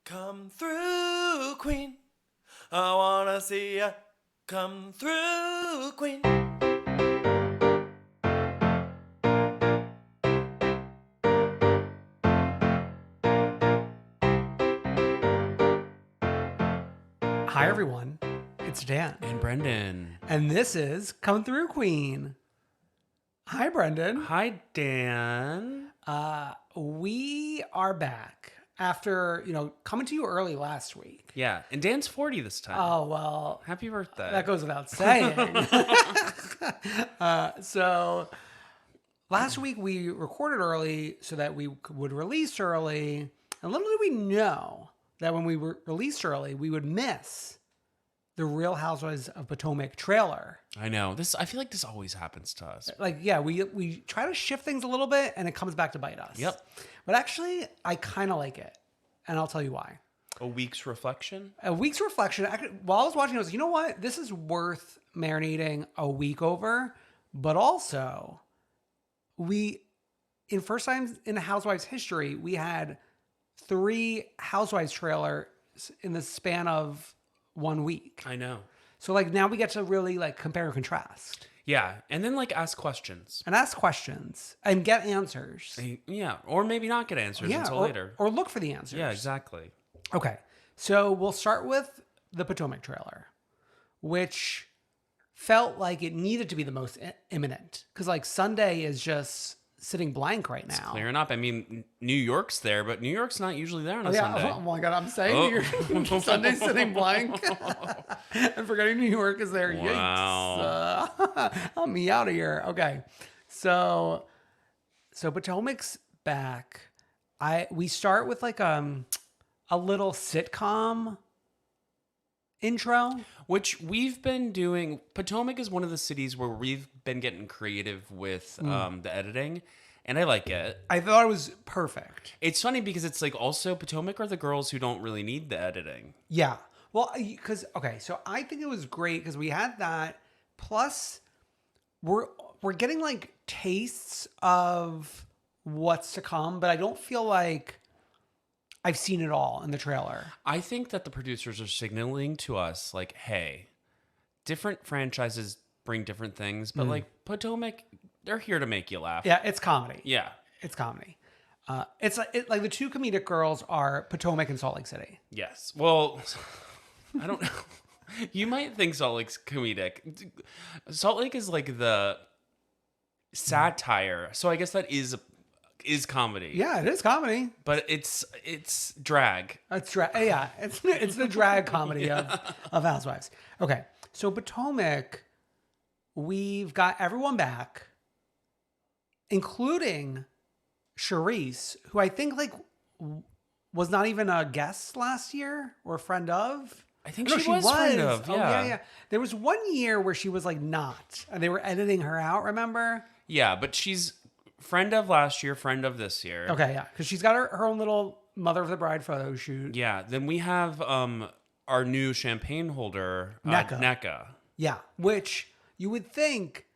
Come through, queen. I wanna see ya. Come through, queen. Hi, everyone. It's Dan. And Brendan. And this is Come Through, Queen. Hi, Brendan. Hi, Dan. We are back after, coming to you early last week. Yeah, and Dan's 40 this time. Oh, well. Happy birthday. That goes without saying. So last week we recorded early so that we would release early. And little did we know that when we released early, we would miss the Real Housewives of Potomac trailer. I know. I feel like this always happens to us. We try to shift things a little bit and it comes back to bite us. Yep. But actually, I kind of like it. And I'll tell you why. A week's reflection? A week's reflection. While I was watching, I was like, you know what? This is worth marinating a week over. But also, in first time in the Housewives history, we had 3 Housewives trailers in the span of 1 week. I know. So now we get to really compare and contrast. Yeah, and then ask questions. And ask questions and get answers. Yeah, or maybe not get answers until later. Or look for the answers. Yeah, exactly. Okay, so we'll start with the Potomac trailer, which felt like it needed to be the most imminent. Because Sunday is just sitting blank right now. It's clearing up. I mean, New York's there, but New York's not usually there on a Sunday. Oh my God, I'm saying Sunday's sitting blank. And forgetting New York is there. Wow. Yikes. Help me out of here. Okay. So Potomac's back. We start with a little sitcom intro. Which we've been doing. Potomac is one of the cities where we've been getting creative with the editing, and I like it. I thought it was perfect. It's funny because it's also Potomac are the girls who don't really need the editing. Yeah. Well, so I think it was great because we had that. Plus, we're getting tastes of what's to come, but I don't feel like I've seen it all in the trailer. I think that the producers are signaling to us hey, different franchises bring different things, but Potomac, they're here to make you laugh. Yeah, it's comedy. Yeah. It's comedy. It's the 2 comedic girls are Potomac and Salt Lake City. Yes. Well, I don't know. You might think Salt Lake's comedic. Salt Lake is the satire. So I guess that is comedy. Yeah, it is comedy. But it's drag. It's drag. Yeah, it's the drag comedy of Housewives. Okay, so Potomac, we've got everyone back, including Charisse, who I think was not even a guest last year or a friend of. I think she was friend of. Yeah. Oh, yeah. There was 1 year where she was not, and they were editing her out. Remember? Yeah, but she's friend of last year, friend of this year. Okay, yeah, because she's got her own little Mother of the Bride photo shoot. Yeah, then we have our new champagne holder, Nneka. Yeah, which you would think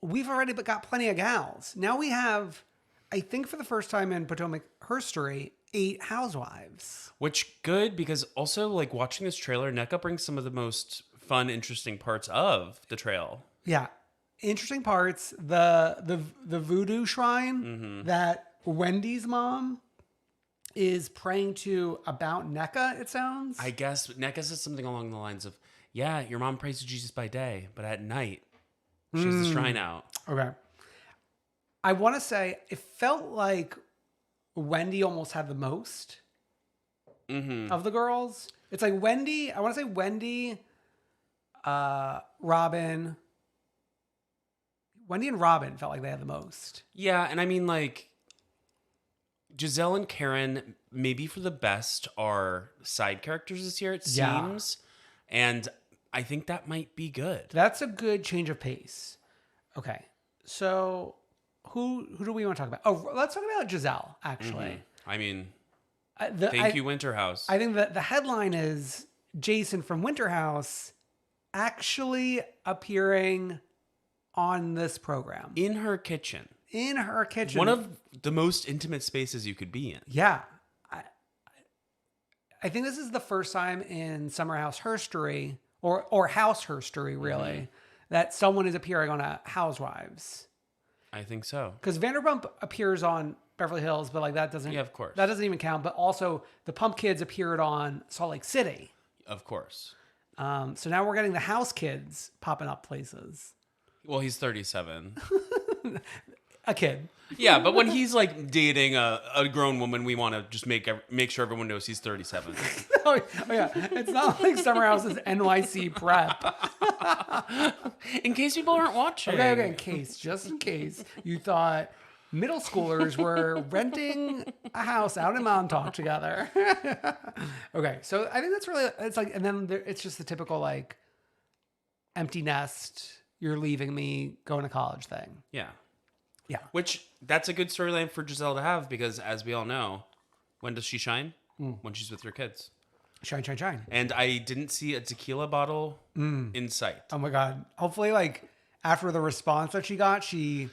we've already got plenty of gals. Now we have, I think for the first time in Potomac history, 8 housewives. Which good, because also watching this trailer, Nneka brings some of the most fun, interesting parts of the trail. Yeah. Interesting parts, the voodoo shrine that Wendy's mom is praying to about Nneka, it sounds. I guess Nneka says something along the lines of, yeah, your mom prays to Jesus by day, but at night, she has the shrine out. Okay. I want to say, it felt like Wendy almost had the most of the girls. It's Wendy, I want to say Wendy, Robin... Wendy and Robin felt like they had the most. Yeah, and I mean, Giselle and Karen, maybe for the best, are side characters this year, it seems. And I think that might be good. That's a good change of pace. Okay, so who do we want to talk about? Oh, let's talk about Giselle, actually. I mean, thank you, Winterhouse. I think that the headline is Jason from Winterhouse actually appearing on this program. In her kitchen. One of the most intimate spaces you could be in. Yeah. I think this is the first time in Summer House history, or House history, really, that someone is appearing on a Housewives. I think so. Because Vanderpump appears on Beverly Hills, but like that doesn't. Yeah, of course. That doesn't even count. But also, the Pump Kids appeared on Salt Lake City. Of course. So now we're getting the House Kids popping up places. Well, he's 37. A kid. Yeah, but when he's like dating a grown woman, we want to just make sure everyone knows he's 37. Oh yeah, it's not like Summer House's NYC prep. In case people aren't watching. Okay, just in case you thought middle schoolers were renting a house out in Montauk together. Okay, so I think that's really, it's like, and then it's just the typical like empty nest, you're leaving me, going to college thing. Yeah. Yeah. Which, that's a good storyline for Giselle to have because, as we all know, when does she shine? When she's with her kids. Shine, shine, shine. And I didn't see a tequila bottle in sight. Oh my God. Hopefully, like, after the response that she got, she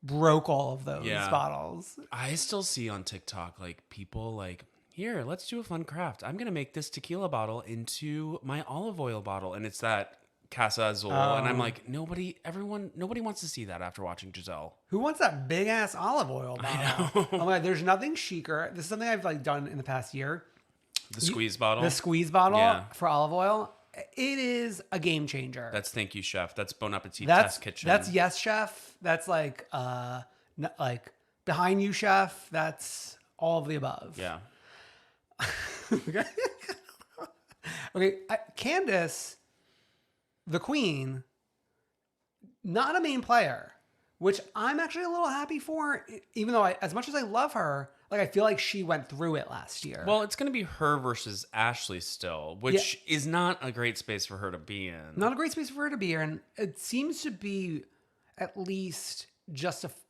broke all of those bottles. I still see on TikTok, like, people like, here, let's do a fun craft. I'm going to make this tequila bottle into my olive oil bottle. And it's that Casa Azul. And I'm like, nobody wants to see that after watching Giselle. Who wants that big ass olive oil bottle? I know. Oh my God, there's nothing chicer. This is something I've like done in the past year. The squeeze bottle. The squeeze bottle Yeah. for olive oil. It is a game changer. That's Thank You Chef. That's Bon Appetit That's Test Kitchen. That's Yes Chef. That's like Behind You Chef. That's all of the above. Yeah. Okay, Candiace, the queen, not a main player, which I'm actually a little happy for, even though as much as I love her, like I feel like she went through it last year. Well, it's going to be her versus Ashley still, which is not a great space for her to be in. Not a great space for her to be in. It seems to be at least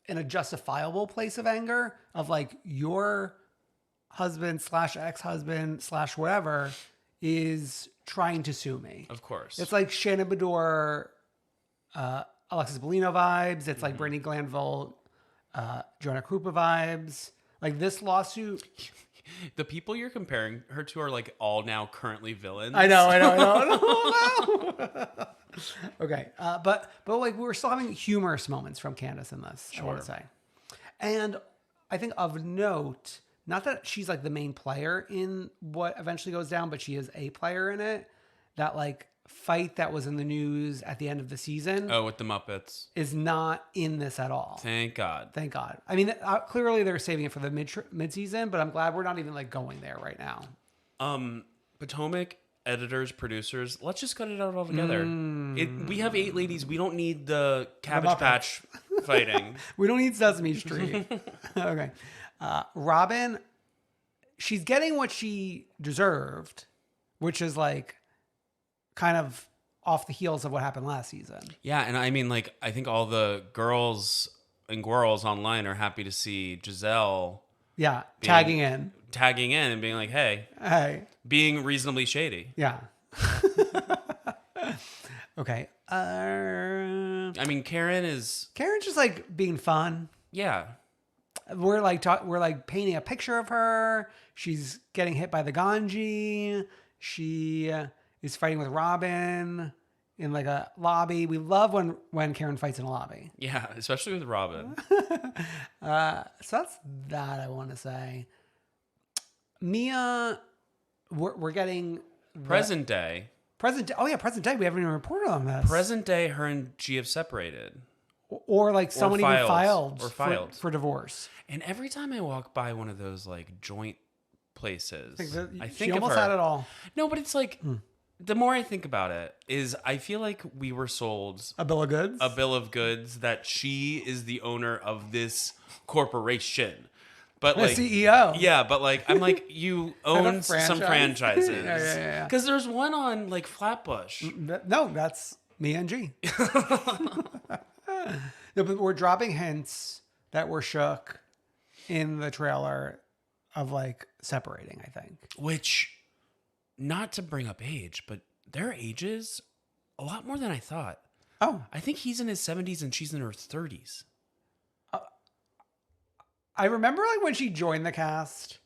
in a justifiable place of anger of like your husband / ex-husband / whatever is trying to sue me. Of course. It's like Shannon Bedore, Alexis Bellino vibes. It's like Brittany Glanville, Joanna Krupa vibes. Like this lawsuit. The people you're comparing her to are like all now currently villains. I know. Okay. But like we're still having humorous moments from Candiace in this, I want to say. And I think of note, not that she's like the main player in what eventually goes down, but she is a player in it. That like fight that was in the news at the end of the season. Oh, with the Muppets. Is not in this at all. Thank God. Thank God. I mean, clearly they're saving it for the mid-season, but I'm glad we're not even like going there right now. Potomac editors, producers, let's just cut it out altogether. We have 8 ladies. We don't need the Cabbage Patch fighting. We don't need Sesame Street. Okay. Robin, she's getting what she deserved, which is like kind of off the heels of what happened last season. Yeah, and I mean, like, I think all the girls and girls online are happy to see Giselle. Yeah, tagging in and being like, hey, being reasonably shady. Yeah. Okay. I mean, Karen's just like being fun. Yeah. We're like painting a picture of her. She's getting hit by the Ganji. She is fighting with Robin in like a lobby. We love when Karen fights in a lobby. Yeah, especially with Robin. So that's that I want to say. Mia, we're getting Present day. Oh yeah, present day. We haven't even reported on this. Present day, her and G have separated. Or like someone even filed for divorce. And every time I walk by one of those like joint places, I think she almost had it all. No, but it's like the more I think about it, is I feel like we were sold a bill of goods. A bill of goods that she is the owner of this corporation. But the like CEO. Yeah, but like I'm like, you own some franchises. Yeah. Because there's one on like Flatbush. No, that's me and G. No, but we're dropping hints that were shook in the trailer of like separating, I think. Which, not to bring up age, but their ages a lot more than I thought. Oh. I think he's in his 70s and she's in her 30s. I remember like when she joined the cast,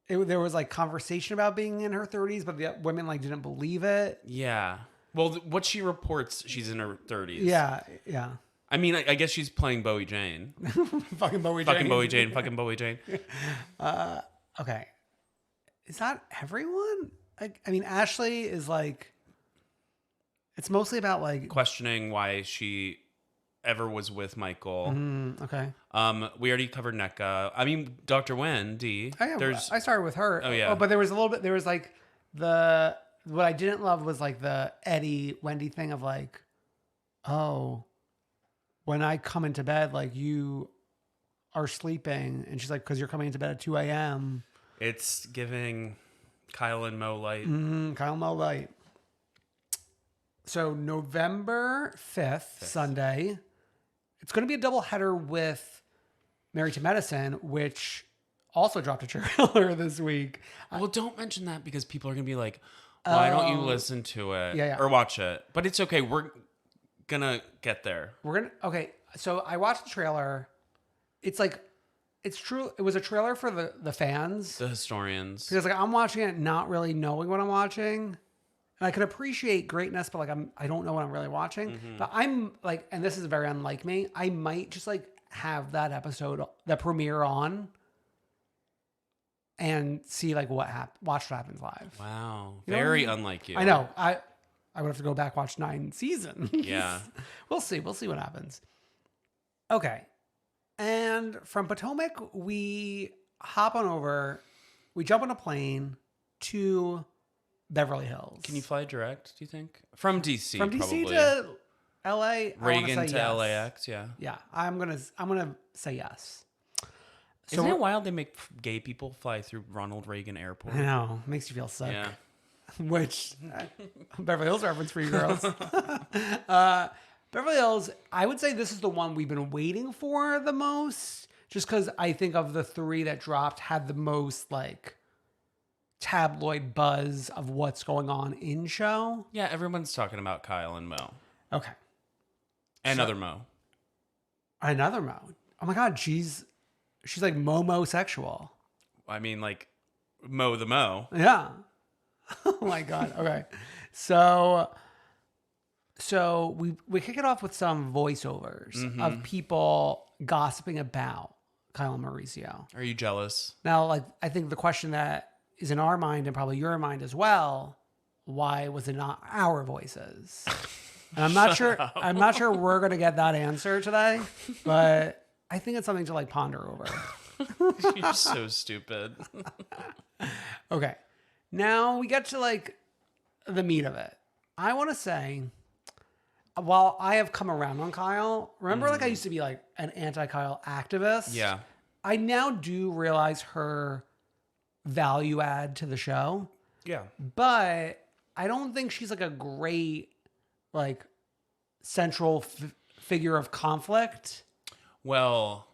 there was like conversation about being in her 30s, but the women like didn't believe it. Yeah. Well, what she reports, she's in her 30s. Yeah, yeah. I mean, I guess she's playing Bowie Jane. Fucking Bowie Jane. Fucking Bowie Jane. Fucking Bowie Jane. Okay. Is that everyone? I mean, Ashley is like, it's mostly about like Questioning why she ever was with Michael. Okay. We already covered NECA. I mean, Dr. Wendy. I started with her. Oh, yeah. But there was a little bit, there was like what I didn't love was like the Eddie Wendy thing of like, oh, when I come into bed, like you are sleeping. And she's like, because you're coming into bed at 2 a.m. It's giving Kyle and Mo light. Kyle and Mo light. So November 5th, Sunday, it's going to be a double header with Married to Medicine, which also dropped a trailer this week. Well, don't mention that because people are going to be like, why don't you listen to it or watch it? But it's okay. We're going to get there. Okay. So I watched the trailer. It's like, it's true. It was a trailer for the fans. The historians. Because like I'm watching it not really knowing what I'm watching. And I could appreciate greatness, but like I don't know what I'm really watching. Mm-hmm. But I'm like, and this is very unlike me, I might just like have that episode, that premiere on and see like watch what happens live. Wow. You know Very what I mean? unlike you. I know. I would have to go back, watch 9 seasons. Yeah. We'll see what happens. Okay. And from Potomac, we hop on over, we jump on a plane to Beverly Hills. Can you fly direct, do you think? From DC, From DC probably. to LA? Reagan to yes. LAX, yeah. Yeah, I'm gonna say yes. So Isn't it wild they make gay people fly through Ronald Reagan Airport? I know, makes you feel sick. Yeah. Which Beverly Hills reference for you girls. Beverly Hills, I would say this is the one we've been waiting for the most, just because I think of the 3 that dropped had the most like tabloid buzz of what's going on in show. Yeah, everyone's talking about Kyle and Mo. Okay. Another Mo. Another Mo. Oh my God, she's like Momo sexual. I mean, like, Mo the Mo. Yeah. Oh my God. Okay. So we kick it off with some voiceovers of people gossiping about Kyle and Mauricio. Are you jealous? Now, like, I think the question that is in our mind and probably your mind as well, why was it not our voices? And I'm not sure we're going to get that answer today, but I think it's something to like ponder over. You're so stupid. Okay. Now we get to like the meat of it. I want to say, while I have come around on Kyle, remember like I used to be like an anti-Kyle activist? Yeah. I now do realize her value add to the show. Yeah. But I don't think she's like a great like central figure of conflict. Well,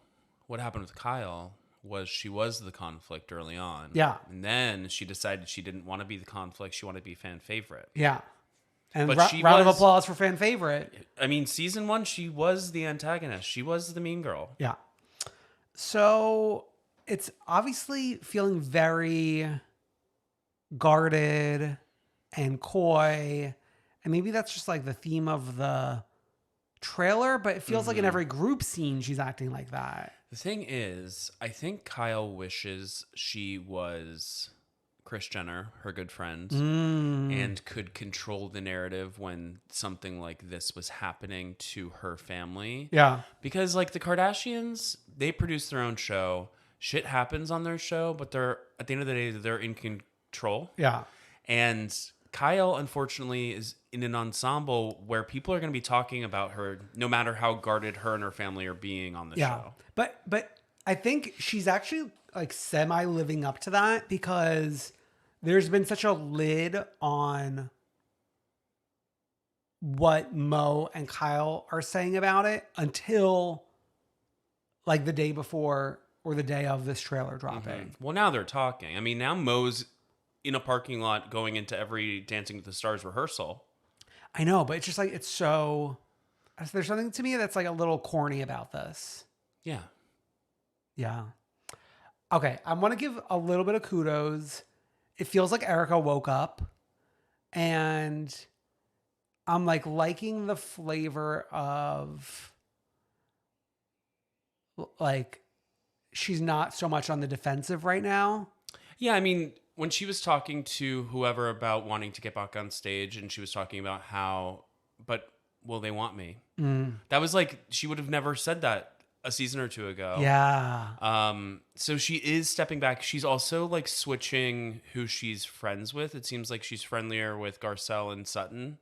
what happened with Kyle was she was the conflict early on. Yeah. And then she decided she didn't want to be the conflict. She wanted to be fan favorite. Yeah. And But round of applause for fan favorite. I mean, season 1, she was the antagonist. She was the mean girl. Yeah. So it's obviously feeling very guarded and coy. And maybe that's just like the theme of the trailer, but it feels like in every group scene, she's acting like that. The thing is, I think Kyle wishes she was Kris Jenner, her good friend, and could control the narrative when something like this was happening to her family. Yeah. Because like the Kardashians, they produce their own show. Shit happens on their show, but they're at the end of the day, they're in control. Yeah. And Kyle, unfortunately, is in an ensemble where people are going to be talking about her no matter how guarded her and her family are being on the show. But I think she's actually like semi living up to that because there's been such a lid on what Mo and Kyle are saying about it until like the day before or the day of this trailer dropping. Well, now they're talking. I mean, now Mo's in a parking lot going into every Dancing with the Stars rehearsal. I know, but it's just like, it's so, there's something to me that's like a little corny about this. Yeah. Yeah. Okay, I want to give a little bit of kudos. It feels like Erica woke up, and I'm like liking the flavor of like she's not so much on the defensive right now. Yeah, I mean, when she was talking to whoever about wanting to get back on stage, and she was talking about how, but will they want me? That was like, she would have never said that a season or two ago. Yeah. So she is stepping back. She's also like switching who she's friends with. It seems like she's friendlier with Garcelle and Sutton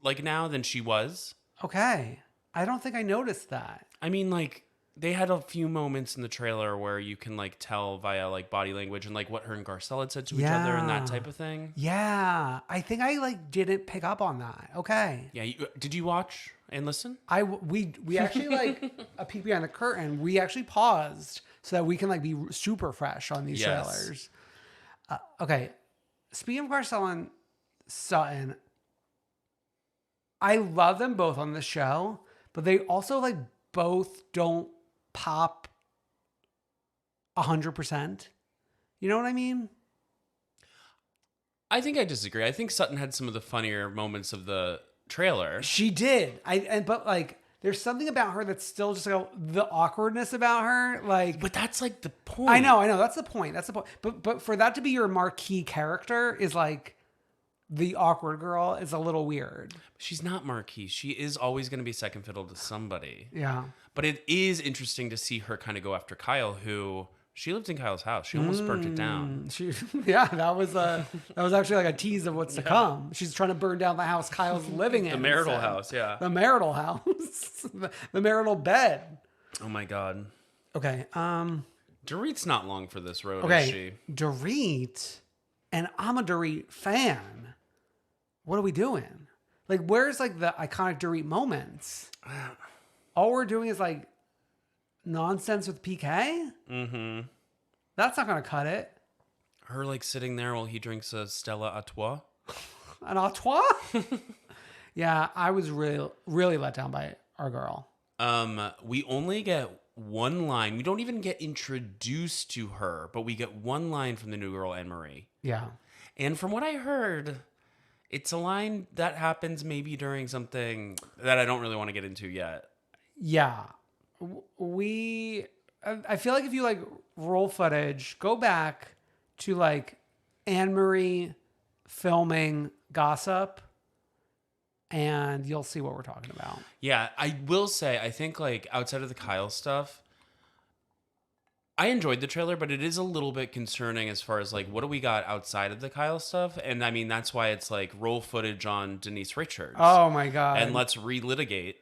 like now than she was. Okay. I don't think I noticed that. I mean, like, they had a few moments in the trailer where you can like tell via like body language and like what her and Garcelle had said to each other and that type of thing. Yeah. I think I like didn't pick up on that. Okay. Yeah. Did you watch and listen? We actually like a peek behind the curtain. We actually paused so that we can like be super fresh on these trailers. Okay. Speaking of Garcelle and Sutton, I love them both on the show, but they also like both don't pop 100%. You know what I mean? I think I disagree. I think Sutton had some of the funnier moments of the trailer. She did. But like there's something about her that's still just like the awkwardness about her. Like, but that's like the point. I know. That's the point. But for that to be your marquee character is like the awkward girl is a little weird. She's not marquee. She is always going to be second fiddle to somebody. Yeah. But it is interesting to see her kind of go after Kyle, who she lived in Kyle's house. She almost burnt it down. That was actually like a tease of what's to come. She's trying to burn down the house Kyle's living in. The marital house, yeah. The marital house. The marital bed. Oh my God. Okay. Dorit's not long for this road, okay. is she? Dorit, and I'm a Dorit fan. What are we doing? Like, where's like the iconic Dorit moments? All we're doing is like nonsense with PK? Mm-hmm. That's not going to cut it. Her like sitting there while he drinks a Stella Artois. An Artois? Yeah, I was really let down by our girl. We only get one line. We don't even get introduced to her, but we get one line from the new girl, Anne-Marie. Yeah. And from what I heard, it's a line that happens maybe during something that I don't really want to get into yet. Yeah. I feel like if you like roll footage, go back to like Anne-Marie filming Gossip and you'll see what we're talking about. Yeah, I will say, I think like outside of the Kyle stuff, I enjoyed the trailer, but it is a little bit concerning as far as like, what do we got outside of the Kyle stuff? And I mean, that's why it's like roll footage on Denise Richards. Oh my God. And let's relitigate.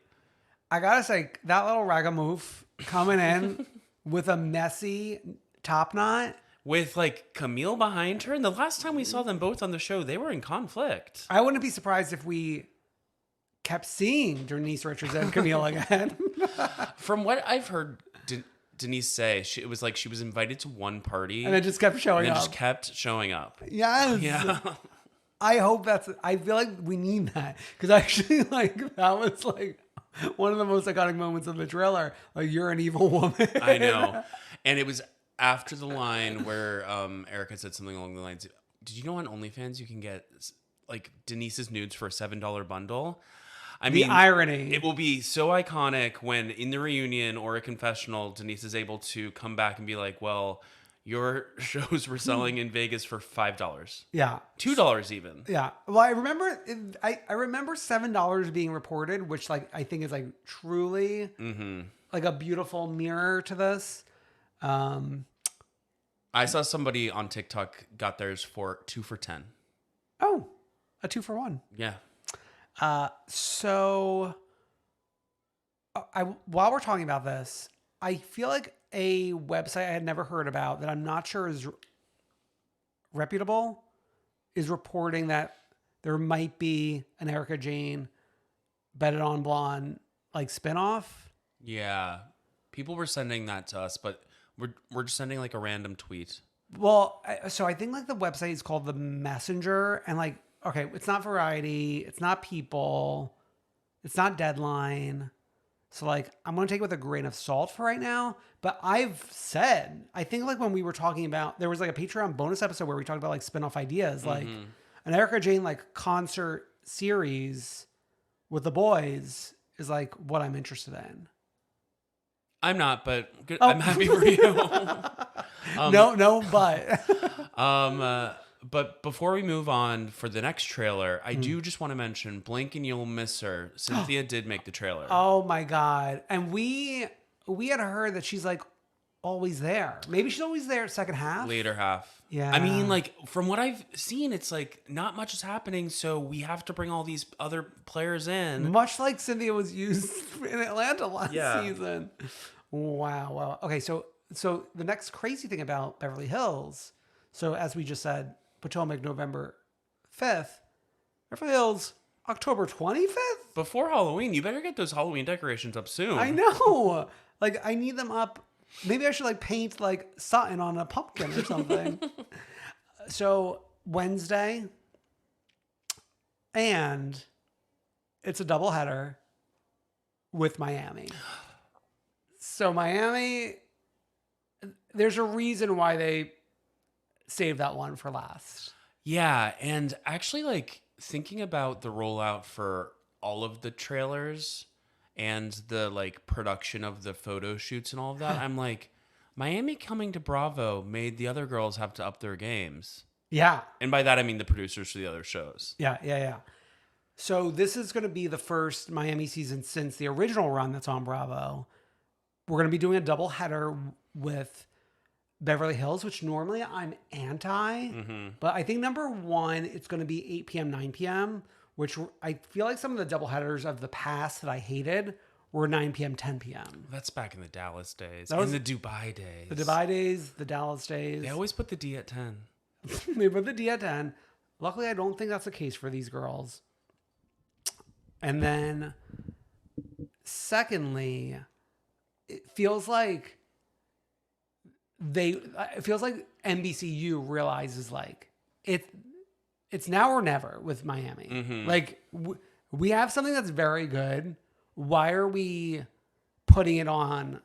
I gotta say, that little ragamuff coming in with a messy top knot. With like Camille behind her. And the last time we saw them both on the show, they were in conflict. I wouldn't be surprised if we kept seeing Denise Richards and Camille again. From what I've heard Denise say, it was like she was invited to one party. And it just kept showing up. Just kept showing up. Yes. Yeah. I hope I feel like we need that. Because actually, like, that was like one of the most iconic moments of the trailer. Like, you're an evil woman. I know. And it was after the line where Erica said something along the lines, did you know on OnlyFans you can get like Denise's nudes for a $7 bundle? I mean, the irony. It will be so iconic when in the reunion or a confessional, Denise is able to come back and be like, well, your shows were selling in Vegas for $5. Yeah. $2 even. Yeah. Well, I remember $7 being reported, which like I think is like truly like a beautiful mirror to this. I saw somebody on TikTok got theirs for 2 for $10. Oh, a 2 for 1. Yeah. So while we're talking about this, I feel like a website I had never heard about that I'm not sure is reputable is reporting that there might be an Erika Jayne Bet It On Blonde like spinoff. Yeah. People were sending that to us, but we're just sending like a random tweet. Well, so I think like the website is called The Messenger, and like, okay, it's not Variety, it's not People, it's not Deadline. So like, I'm going to take it with a grain of salt for right now. But I've said, I think like when we were talking about, there was like a Patreon bonus episode where we talked about like spin-off ideas, like an Erica Jane like concert series with the boys is like what I'm interested in. I'm not, but good. I'm happy for you. But before we move on for the next trailer, I do just want to mention Blink and You'll Miss Her. Cynthia did make the trailer. Oh my God. And we had heard that she's like always there. Maybe she's always there second half. Later half. Yeah. I mean, like, from what I've seen, it's like not much is happening, so we have to bring all these other players in. Much like Cynthia was used in Atlanta last season. Wow. Okay, so the next crazy thing about Beverly Hills, so as we just said, Potomac November 5th, Beverly Hills October 25th? Before Halloween, you better get those Halloween decorations up soon. I know. Like, I need them up. Maybe I should like paint like Sutton on a pumpkin or something. So Wednesday, and it's a doubleheader with Miami. So Miami, there's a reason why they saved that one for last. Yeah, and actually, like, thinking about the rollout for all of the trailers and the like production of the photo shoots and all of that, I'm like, Miami coming to Bravo made the other girls have to up their games. Yeah. And by that, I mean the producers for the other shows. Yeah. So this is going to be the first Miami season since the original run that's on Bravo. We're going to be doing a double header with Beverly Hills, which normally I'm anti. But I think number one, it's going to be 8 p.m., 9 p.m., which I feel like some of the double headers of the past that I hated were 9 p.m., 10 p.m. That's back in the Dallas days. That was in the Dubai days. The Dubai days, the Dallas days. They always put the D at 10. They put the D at 10. Luckily, I don't think that's the case for these girls. And then, secondly, it feels like NBCU realizes like it's now or never with Miami. Like we have something that's very good. Why are we putting it on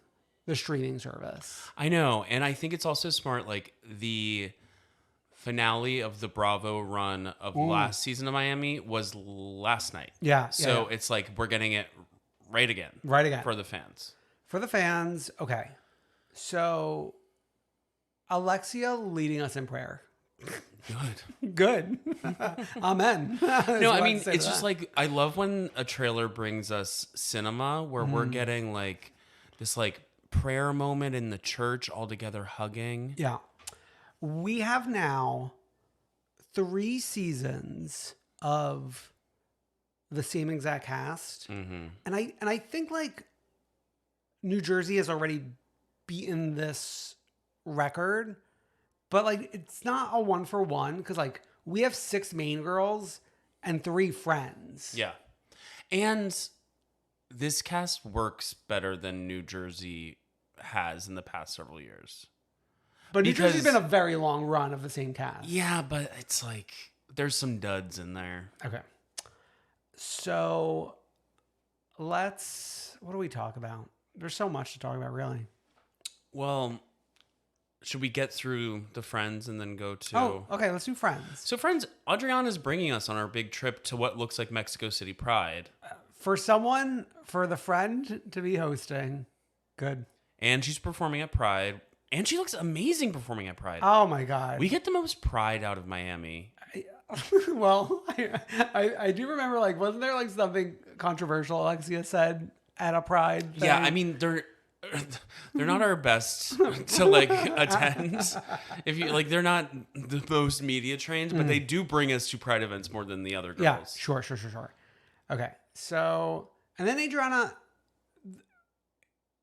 the streaming service? I know, and I think it's also smart. Like the finale of the Bravo run of last season of Miami was last night. Yeah. So it's like we're getting it right again for the fans. For the fans, okay. So Alexia leading us in prayer. Good. Amen. No, I mean, it's just like, I love when a trailer brings us cinema where we're getting like this like prayer moment in the church all together hugging. Yeah. We have now 3 seasons of the same exact cast. And I think like New Jersey has already beaten this record, but like it's not a 1-for-1 because like we have 6 main girls and 3 friends. Yeah. And this cast works better than New Jersey has in the past several years. But New Jersey's been a very long run of the same cast. Yeah, but it's like there's some duds in there. Okay. So what do we talk about? There's so much to talk about, really. Well, should we get through the Friends and then go to... Oh, okay, let's do Friends. So Friends, Adriana's bringing us on our big trip to what looks like Mexico City Pride. For the friend to be hosting, good. And she's performing at Pride. And she looks amazing performing at Pride. Oh, my God. We get the most pride out of Miami. Well, I do remember, like, wasn't there, like, something controversial Alexia said at a Pride thing? Yeah, I mean, they're not our best to like attend. If you like, they're not the most media trained, but they do bring us to Pride events more than the other girls. Yeah, sure. Okay, so and then Adriana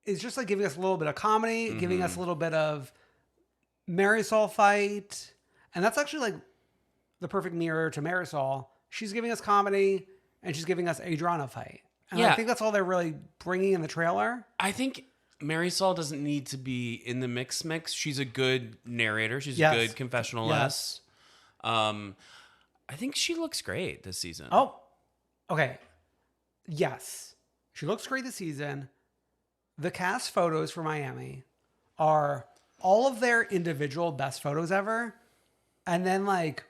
is just like giving us a little bit of comedy, giving us a little bit of Marisol fight, and that's actually like the perfect mirror to Marisol. She's giving us comedy, and she's giving us Adriana fight. And I think that's all they're really bringing in the trailer. I think Marisol doesn't need to be in the mix. She's a good narrator. She's a good confessionalist. I think she looks great this season. Oh, okay. Yes. She looks great this season. the cast photos for Miami are all of their individual best photos ever, and then like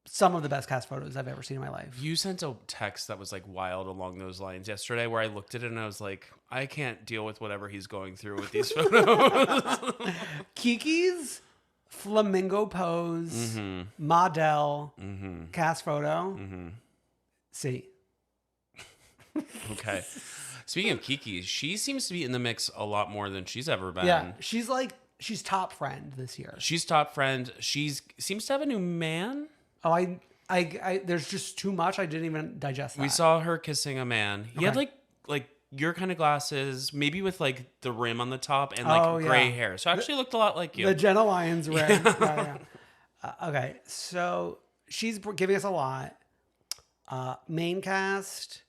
some of the best cast photos I've ever seen in my life. You sent a text that was like wild along those lines yesterday where I looked at it and I was like, I can't deal with whatever he's going through with these photos. Kiki's flamingo pose, model, cast photo. See. Okay. Speaking of Kiki, she seems to be in the mix a lot more than she's ever been. Yeah, she's top friend this year. She's top friend. She's seems to have a new man. Oh, I there's just too much. I didn't even digest that. We saw her kissing a man. He had like your kind of glasses, maybe with like the rim on the top and like gray hair. So actually looked a lot like you. The Jenna Lyons rim. Yeah. Okay, so she's giving us a lot. Main cast,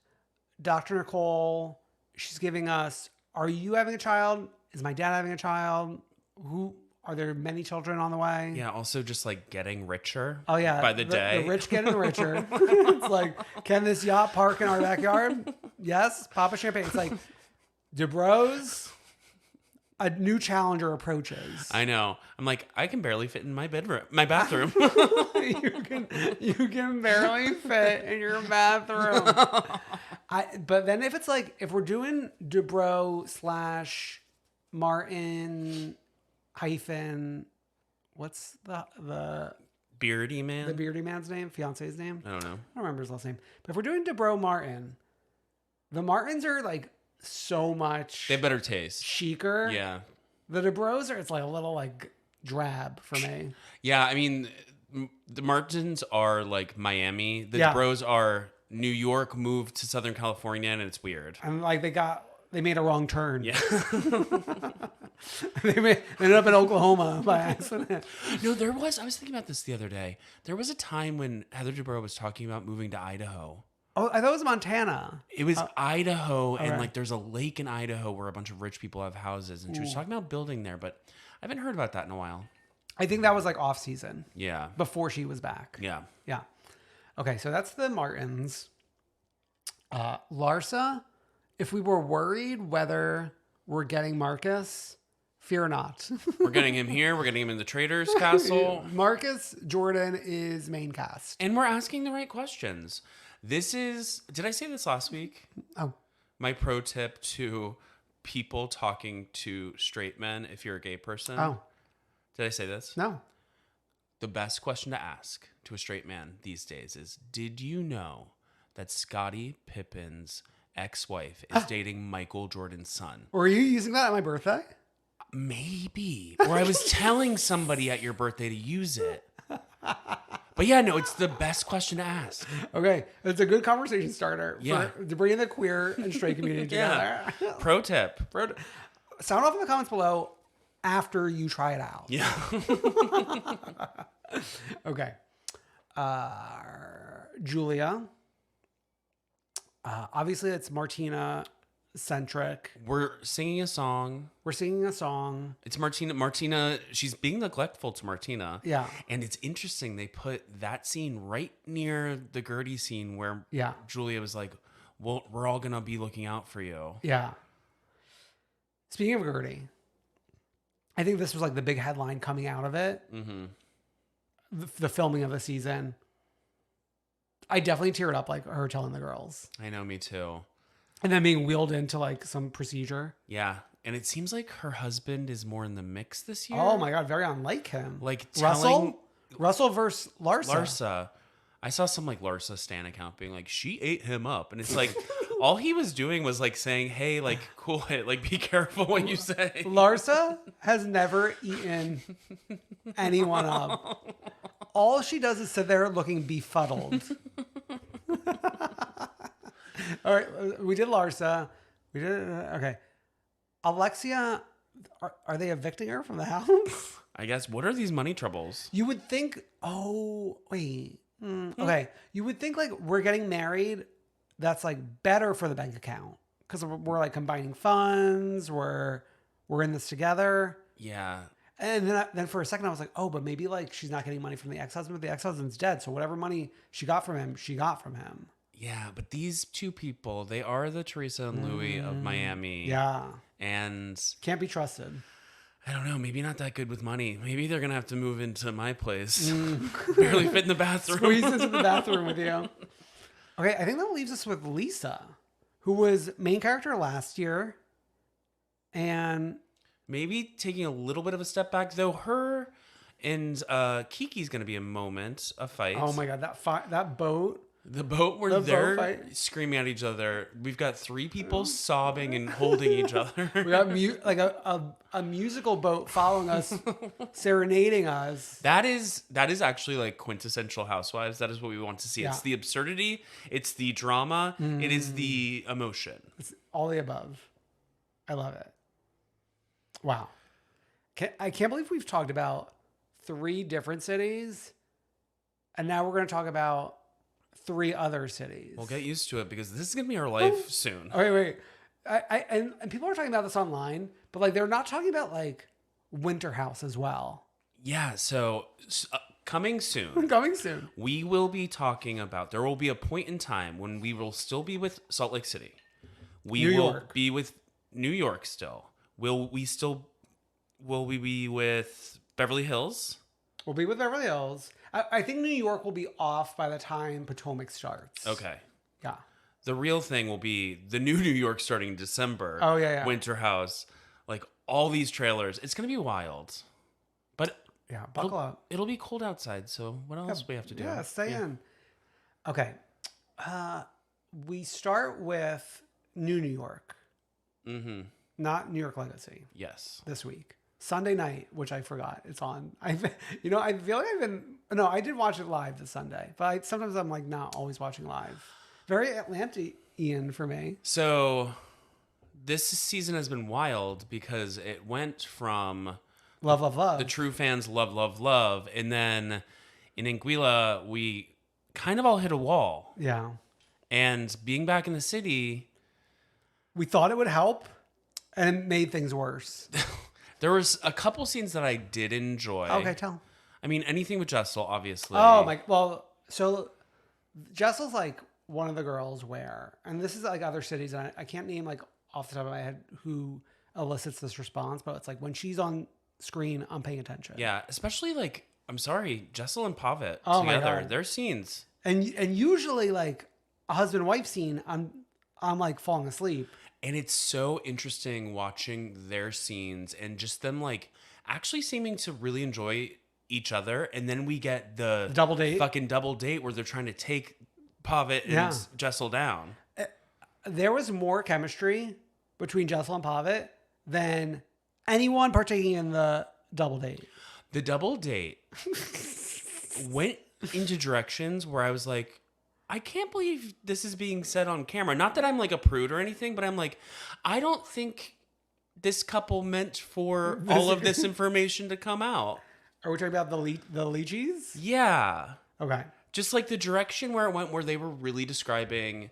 Dr. Nicole. She's giving us, are you having a child? Is my dad having a child? Who are there many children on the way? Yeah, also just like getting richer. Oh yeah, by the day. The rich getting richer. It's like, can this yacht park in our backyard? Yes. Papa champagne. It's like, DeBros, a new challenger approaches. I know. I'm like, I can barely fit in my bathroom. you can barely fit in your bathroom. But then if it's like, if we're doing DeBro / Martin hyphen, what's the Beardy man? The beardy man's name? Fiance's name? I don't know. I don't remember his last name. But if we're doing DeBro Martin, the Martins are like so much. They have better taste. Chicer. Yeah. The DeBros are, it's like a little like drab for me. Yeah, I mean, the Martins are like Miami. The DeBros are New York moved to Southern California, and it's weird. And like they made a wrong turn. Yeah. They ended up in Oklahoma by accident. No, I was thinking about this the other day. There was a time when Heather Dubrow was talking about moving to Idaho. Oh, I thought it was Montana. It was Idaho, and like there's a lake in Idaho where a bunch of rich people have houses, and she was talking about building there, but I haven't heard about that in a while. I think that was like off season. Yeah. Before she was back. Yeah. Yeah. Okay, so that's the Martins. Larsa, if we were worried whether we're getting Marcus, fear not. We're getting him here. We're getting him in the Trader's Castle. Marcus Jordan is main cast. And we're asking the right questions. This is, did I say this last week? Oh. My pro tip to people talking to straight men if you're a gay person. Oh. Did I say this? No. The best question to ask to a straight man these days is, did you know that Scottie Pippen's ex-wife is dating Michael Jordan's son? Were you using that at my birthday? Maybe. Or I was telling somebody at your birthday to use it. But yeah, no, it's the best question to ask. Okay. It's a good conversation starter Yeah. to bring in the queer and straight community together. Pro tip. Sound off in the comments below after you try it out. Yeah. Okay. Julia. Obviously, it's Martina centric. We're singing a song. We're singing a song. It's Martina. Martina, she's being neglectful to Martina. Yeah. And it's interesting. They put that scene right near the Gertie scene where Julia was like, well, we're all going to be looking out for you. Yeah. Speaking of Gertie, I think this was like the big headline coming out of it. Mm-hmm. The filming of the season. I definitely teared up like her telling the girls. I know, me too. And then being wheeled into like some procedure. Yeah. And it seems like her husband is more in the mix this year. Oh my God. Very unlike him. Like Russell versus Larsa. I saw some like Larsa stan account being like, she ate him up. And it's like, all he was doing was like saying, hey, like, cool it. Like, be careful what you say. Larsa has never eaten anyone up. All she does is sit there looking befuddled. All right, we did Larsa. We did okay. Alexia, are they evicting her from the house? I guess. What are these money troubles? You would think. Oh wait. Okay. You would think like we're getting married. That's like better for the bank account because we're like combining funds. We're in this together. Yeah. And then for a second I was like, oh, but maybe like she's not getting money from the ex-husband. The ex-husband's dead, so whatever money she got from him, she got from him. Yeah, but these two people, they are the Teresa and Louis of Miami. Yeah. And Can't be trusted. I don't know, maybe not that good with money. Maybe they're going to have to move into my place. Barely fit in the bathroom. Squeeze into the bathroom with you. Okay, I think that leaves us with Lisa, who was main character last year. And maybe taking a little bit of a step back, though her and Kiki's going to be a fight. Oh my God, that boat. The boat where they're screaming at each other. We've got 3 people sobbing and holding each other. We got a musical boat following us, serenading us. That is actually like quintessential Housewives. That is what we want to see. Yeah. It's the absurdity. It's the drama. It is the emotion. It's all the above. I love it. Wow. I can't believe we've talked about 3 different cities. And now we're going to talk about 3 other cities. We'll get used to it because this is going to be our life soon. Okay, wait. And people are talking about this online, but like they're not talking about like Winter House as well. Yeah, so coming soon. Coming soon. We will be talking about, there will be a point in time when we will still be with Salt Lake City. We will be with New York still. Will we be with Beverly Hills? We'll be with Beverly Hills. I think New York will be off by the time Potomac starts. Okay. Yeah. The real thing will be the new New York starting in December. Oh, yeah. Winter House. Like all these trailers. It's going to be wild. But yeah, buckle up. It'll be cold outside. So what else do we have to do? Yeah, stay in. Okay. We start with New York. Mm-hmm. Not New York Legacy. Yes. This week. Sunday night, which I forgot. It's on. I feel like I did watch it live this Sunday, but sometimes I'm like not always watching live. Very Atlantean for me. So this season has been wild because it went from love, love, love. The true fans love, love, love. And then in Anguilla, we kind of all hit a wall. Yeah. And being back in the city, we thought it would help and it made things worse. There was a couple scenes that I did enjoy. Okay, tell. I mean, anything with Jessel, obviously. Oh, my. Well, so Jessel's like one of the girls where, and this is like other cities, and I can't name like off the top of my head who elicits this response, but it's like when she's on screen, I'm paying attention. Yeah, especially like, I'm sorry, Jessel and Pavitt together. Their scenes. And usually like a husband-wife scene, I'm like falling asleep. And it's so interesting watching their scenes and just them like actually seeming to really enjoy each other. And then we get the double date, fucking double date where they're trying to take Pavitt and Jessel down. There was more chemistry between Jessel and Pavitt than anyone partaking in the double date. The double date went into directions where I was like, I can't believe this is being said on camera. Not that I'm like a prude or anything, but I'm like, I don't think this couple meant for all of this information to come out. Are we talking about the lychees? Yeah. Okay. Just like the direction where it went, where they were really describing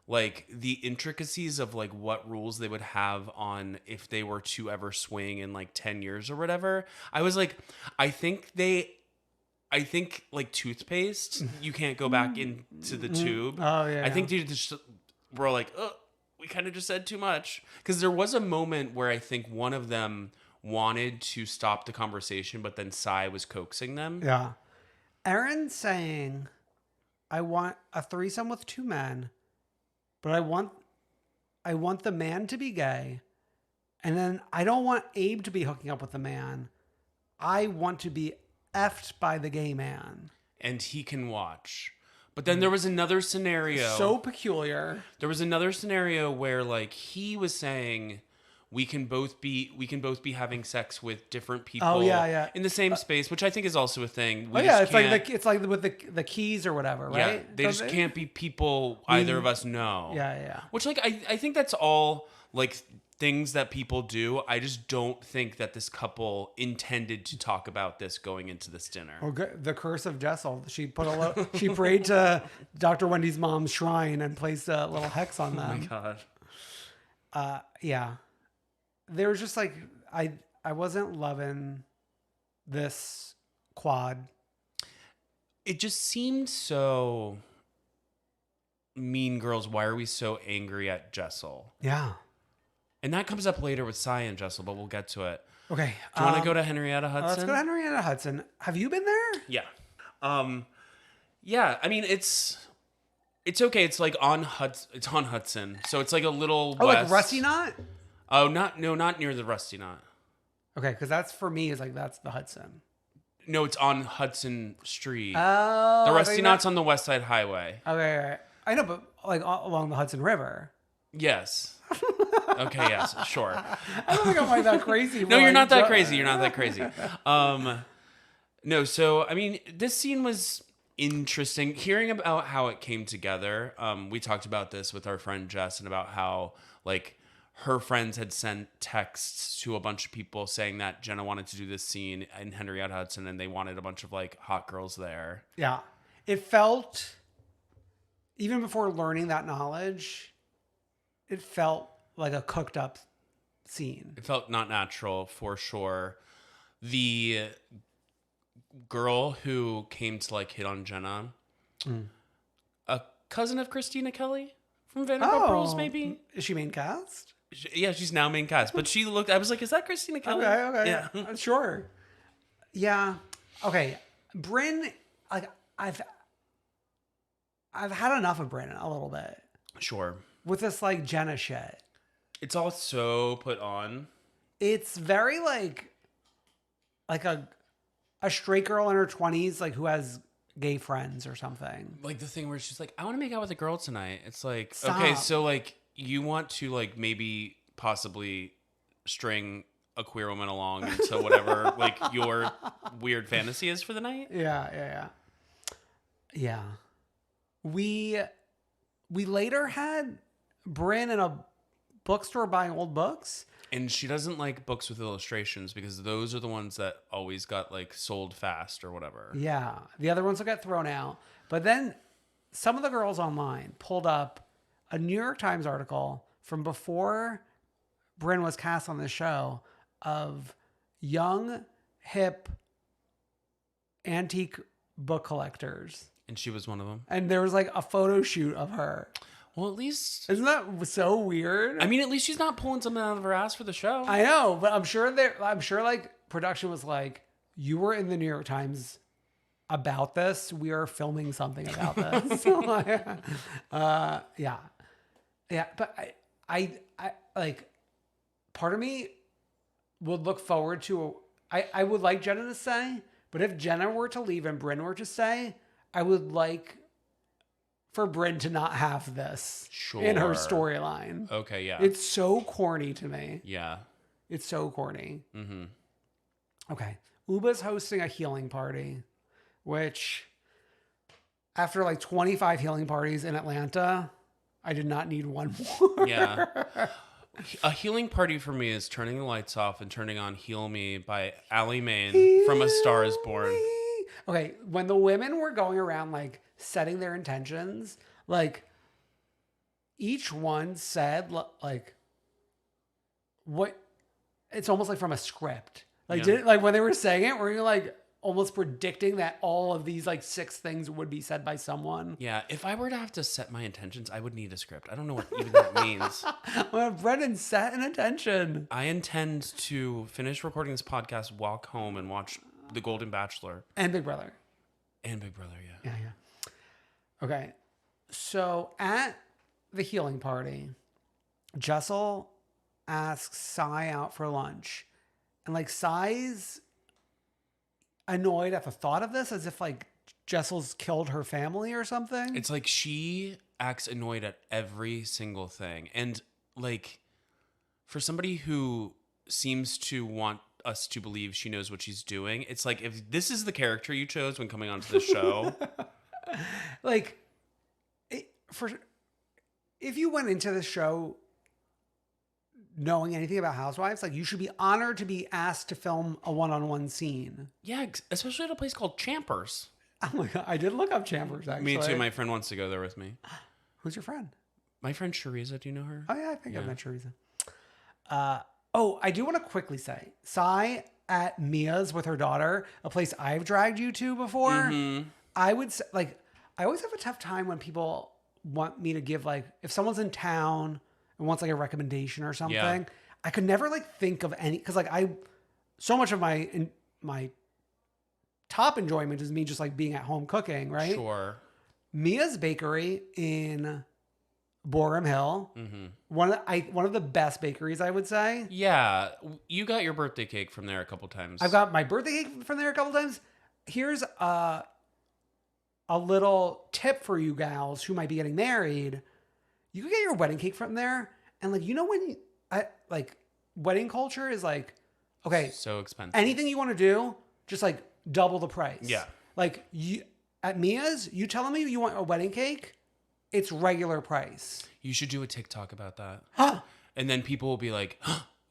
like the intricacies of like what rules they would have on if they were to ever swing in like 10 years or whatever. I was like, I think like toothpaste, you can't go back into the tube. Oh, yeah. I think they just were like, oh, we kind of just said too much. Because there was a moment where I think one of them wanted to stop the conversation, but then Sai was coaxing them. Yeah. Erin's saying, I want a threesome with 2 men, but I want the man to be gay. And then I don't want Abe to be hooking up with the man. I want to be effed by the gay man. And he can watch. But then there was another scenario. So peculiar. There was another scenario where like he was saying we can both be having sex with different people in the same space, which I think is also a thing. It's like with the keys or whatever, right? Yeah, they just can't be people either of us know. Yeah. Which like I think that's all like things that people do. I just don't think that this couple intended to talk about this going into this dinner. Oh, good. The curse of Jessel. She she prayed to Dr. Wendy's mom's shrine and placed a little hex on them. Oh my god. Yeah. There was just like I wasn't loving this quad. It just seemed so Mean Girls, why are we so angry at Jessel? Yeah. And that comes up later with Cy and Jessel, but we'll get to it. Okay. Do you want to go to Henrietta Hudson? Let's go to Henrietta Hudson. Have you been there? Yeah. Yeah, I mean, it's okay. It's like on Hudson. So it's like a little west. Like Rusty Knot? Oh, not near the Rusty Knot. Okay, because that's for me is like that's the Hudson. No, it's on Hudson Street. Oh. The Rusty Knot's on the West Side Highway. Okay, right. I know, but like along the Hudson River. Yes. Okay, yes, sure. I don't think I'm like that crazy. No, you're not that crazy. You're not that crazy. No, so I mean, this scene was interesting. Hearing about how it came together. We talked about this with our friend Jess and about how like her friends had sent texts to a bunch of people saying that Jenna wanted to do this scene in Henrietta Hudson and they wanted a bunch of like hot girls there. Yeah. It felt, even before learning that knowledge, it felt like a cooked up scene. It felt not natural for sure. The girl who came to like hit on Jenna, a cousin of Christina Kelly from Vanderpump Rules, maybe? Is she main cast? Yeah, she's now main cast. But she looked, I was like, is that Christina Kelly? Okay. Yeah. Sure. Yeah. Okay. Bryn, like, I've had enough of Bryn a little bit. Sure. With this, like, Jenna shit. It's all so put on. It's very, like a straight girl in her 20s, like, who has gay friends or something. Like the thing where she's like, I want to make out with a girl tonight. It's like, Stop. Okay, so, like, you want to, like, maybe possibly string a queer woman along into whatever, like, your weird fantasy is for the night? Yeah. We later had Bryn in a bookstore buying old books. And she doesn't like books with illustrations because those are the ones that always got, like, sold fast or whatever. Yeah. The other ones will get thrown out. But then some of the girls online pulled up a New York Times article from before Bryn was cast on the show of young, hip, antique book collectors. And she was one of them. And there was like a photo shoot of her. Well, at least... Isn't that so weird? I mean, at least she's not pulling something out of her ass for the show. I know, but I'm sure like production was like, you were in the New York Times about this. We are filming something about this. Yeah. But I like, part of me would look forward to, I would like Jenna to stay, but if Jenna were to leave and Bryn were to stay, I would like for Bryn to not have this in her storyline. Okay, yeah. It's so corny to me. Yeah. It's so corny. Mm-hmm. Okay. Uba's hosting a healing party, which after like 25 healing parties in Atlanta, I did not need one more. Yeah. A healing party for me is turning the lights off and turning on Heal Me by Allie Main from A Star Is Born. Okay. When the women were going around like setting their intentions, like each one said like what, it's almost like from a script. Like, Yeah. When they were saying it, were you like almost predicting that all of these like 6 things would be said by someone? Yeah. If I were to have to set my intentions, I would need a script. I don't know what even that means. Well, Brendan, set an intention. I intend to finish recording this podcast, walk home, and watch The Golden Bachelor. And Big Brother. And Big Brother, yeah. Yeah. Okay. So at the healing party, Jessel asks Cy out for lunch. And like Cy's annoyed at the thought of this, as if like Jessel's killed her family or something. It's like she acts annoyed at every single thing. And like for somebody who seems to want us to believe she knows what she's doing, it's like if this is the character you chose when coming onto the show. Like if you went into the show knowing anything about Housewives, like you should be honored to be asked to film a one-on-one scene. Yeah, especially at a place called Champers. Oh my God, I did look up Champers actually. Me too. My friend wants to go there with me. Who's your friend? My friend Shariza. Do you know her? Oh yeah, I think I've met Shariza. I do want to quickly say, Cy at Mia's with her daughter, a place I've dragged you to before. Mm-hmm. I would say, like, I always have a tough time when people want me to give like, if someone's in town and wants like a recommendation or something, Yeah. I could never like think of any, cause like so much of my top enjoyment is me just like being at home cooking, right? Sure. Mia's Bakery in Borum Hill, one of the best bakeries, I would say. Yeah. You got your birthday cake from there a couple times. I've got my birthday cake from there a couple times. Here's a little tip for you gals who might be getting married. You can get your wedding cake from there, and like when like wedding culture is like, okay, so expensive. anything you want to do, just like double the price. Yeah. Like you at Mia's, you telling me you want a wedding cake, it's regular price. You should do a TikTok about that. Huh? And then people will be like,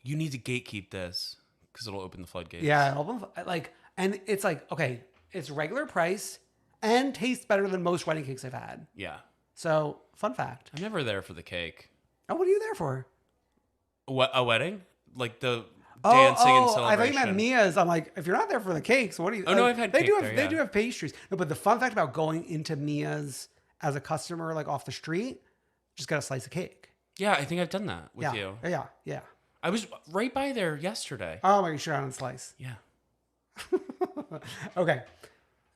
you need to gatekeep this because it'll open the floodgates. Yeah, and it's like, okay, it's regular price and tastes better than most wedding cakes I've had. Yeah. So, fun fact. I'm never there for the cake. Oh, what are you there for? What, a wedding? Like the dancing and celebration. I thought you meant Mia's. I'm like, if you're not there for the cakes, what do you? Oh, no, I've had cake there, They do have pastries. No, but the fun fact about going into Mia's as a customer, like off the street, just got a slice of cake. Yeah, I think I've done that with you. Yeah. I was right by there yesterday. Oh, my gosh, on a slice. Yeah. Okay.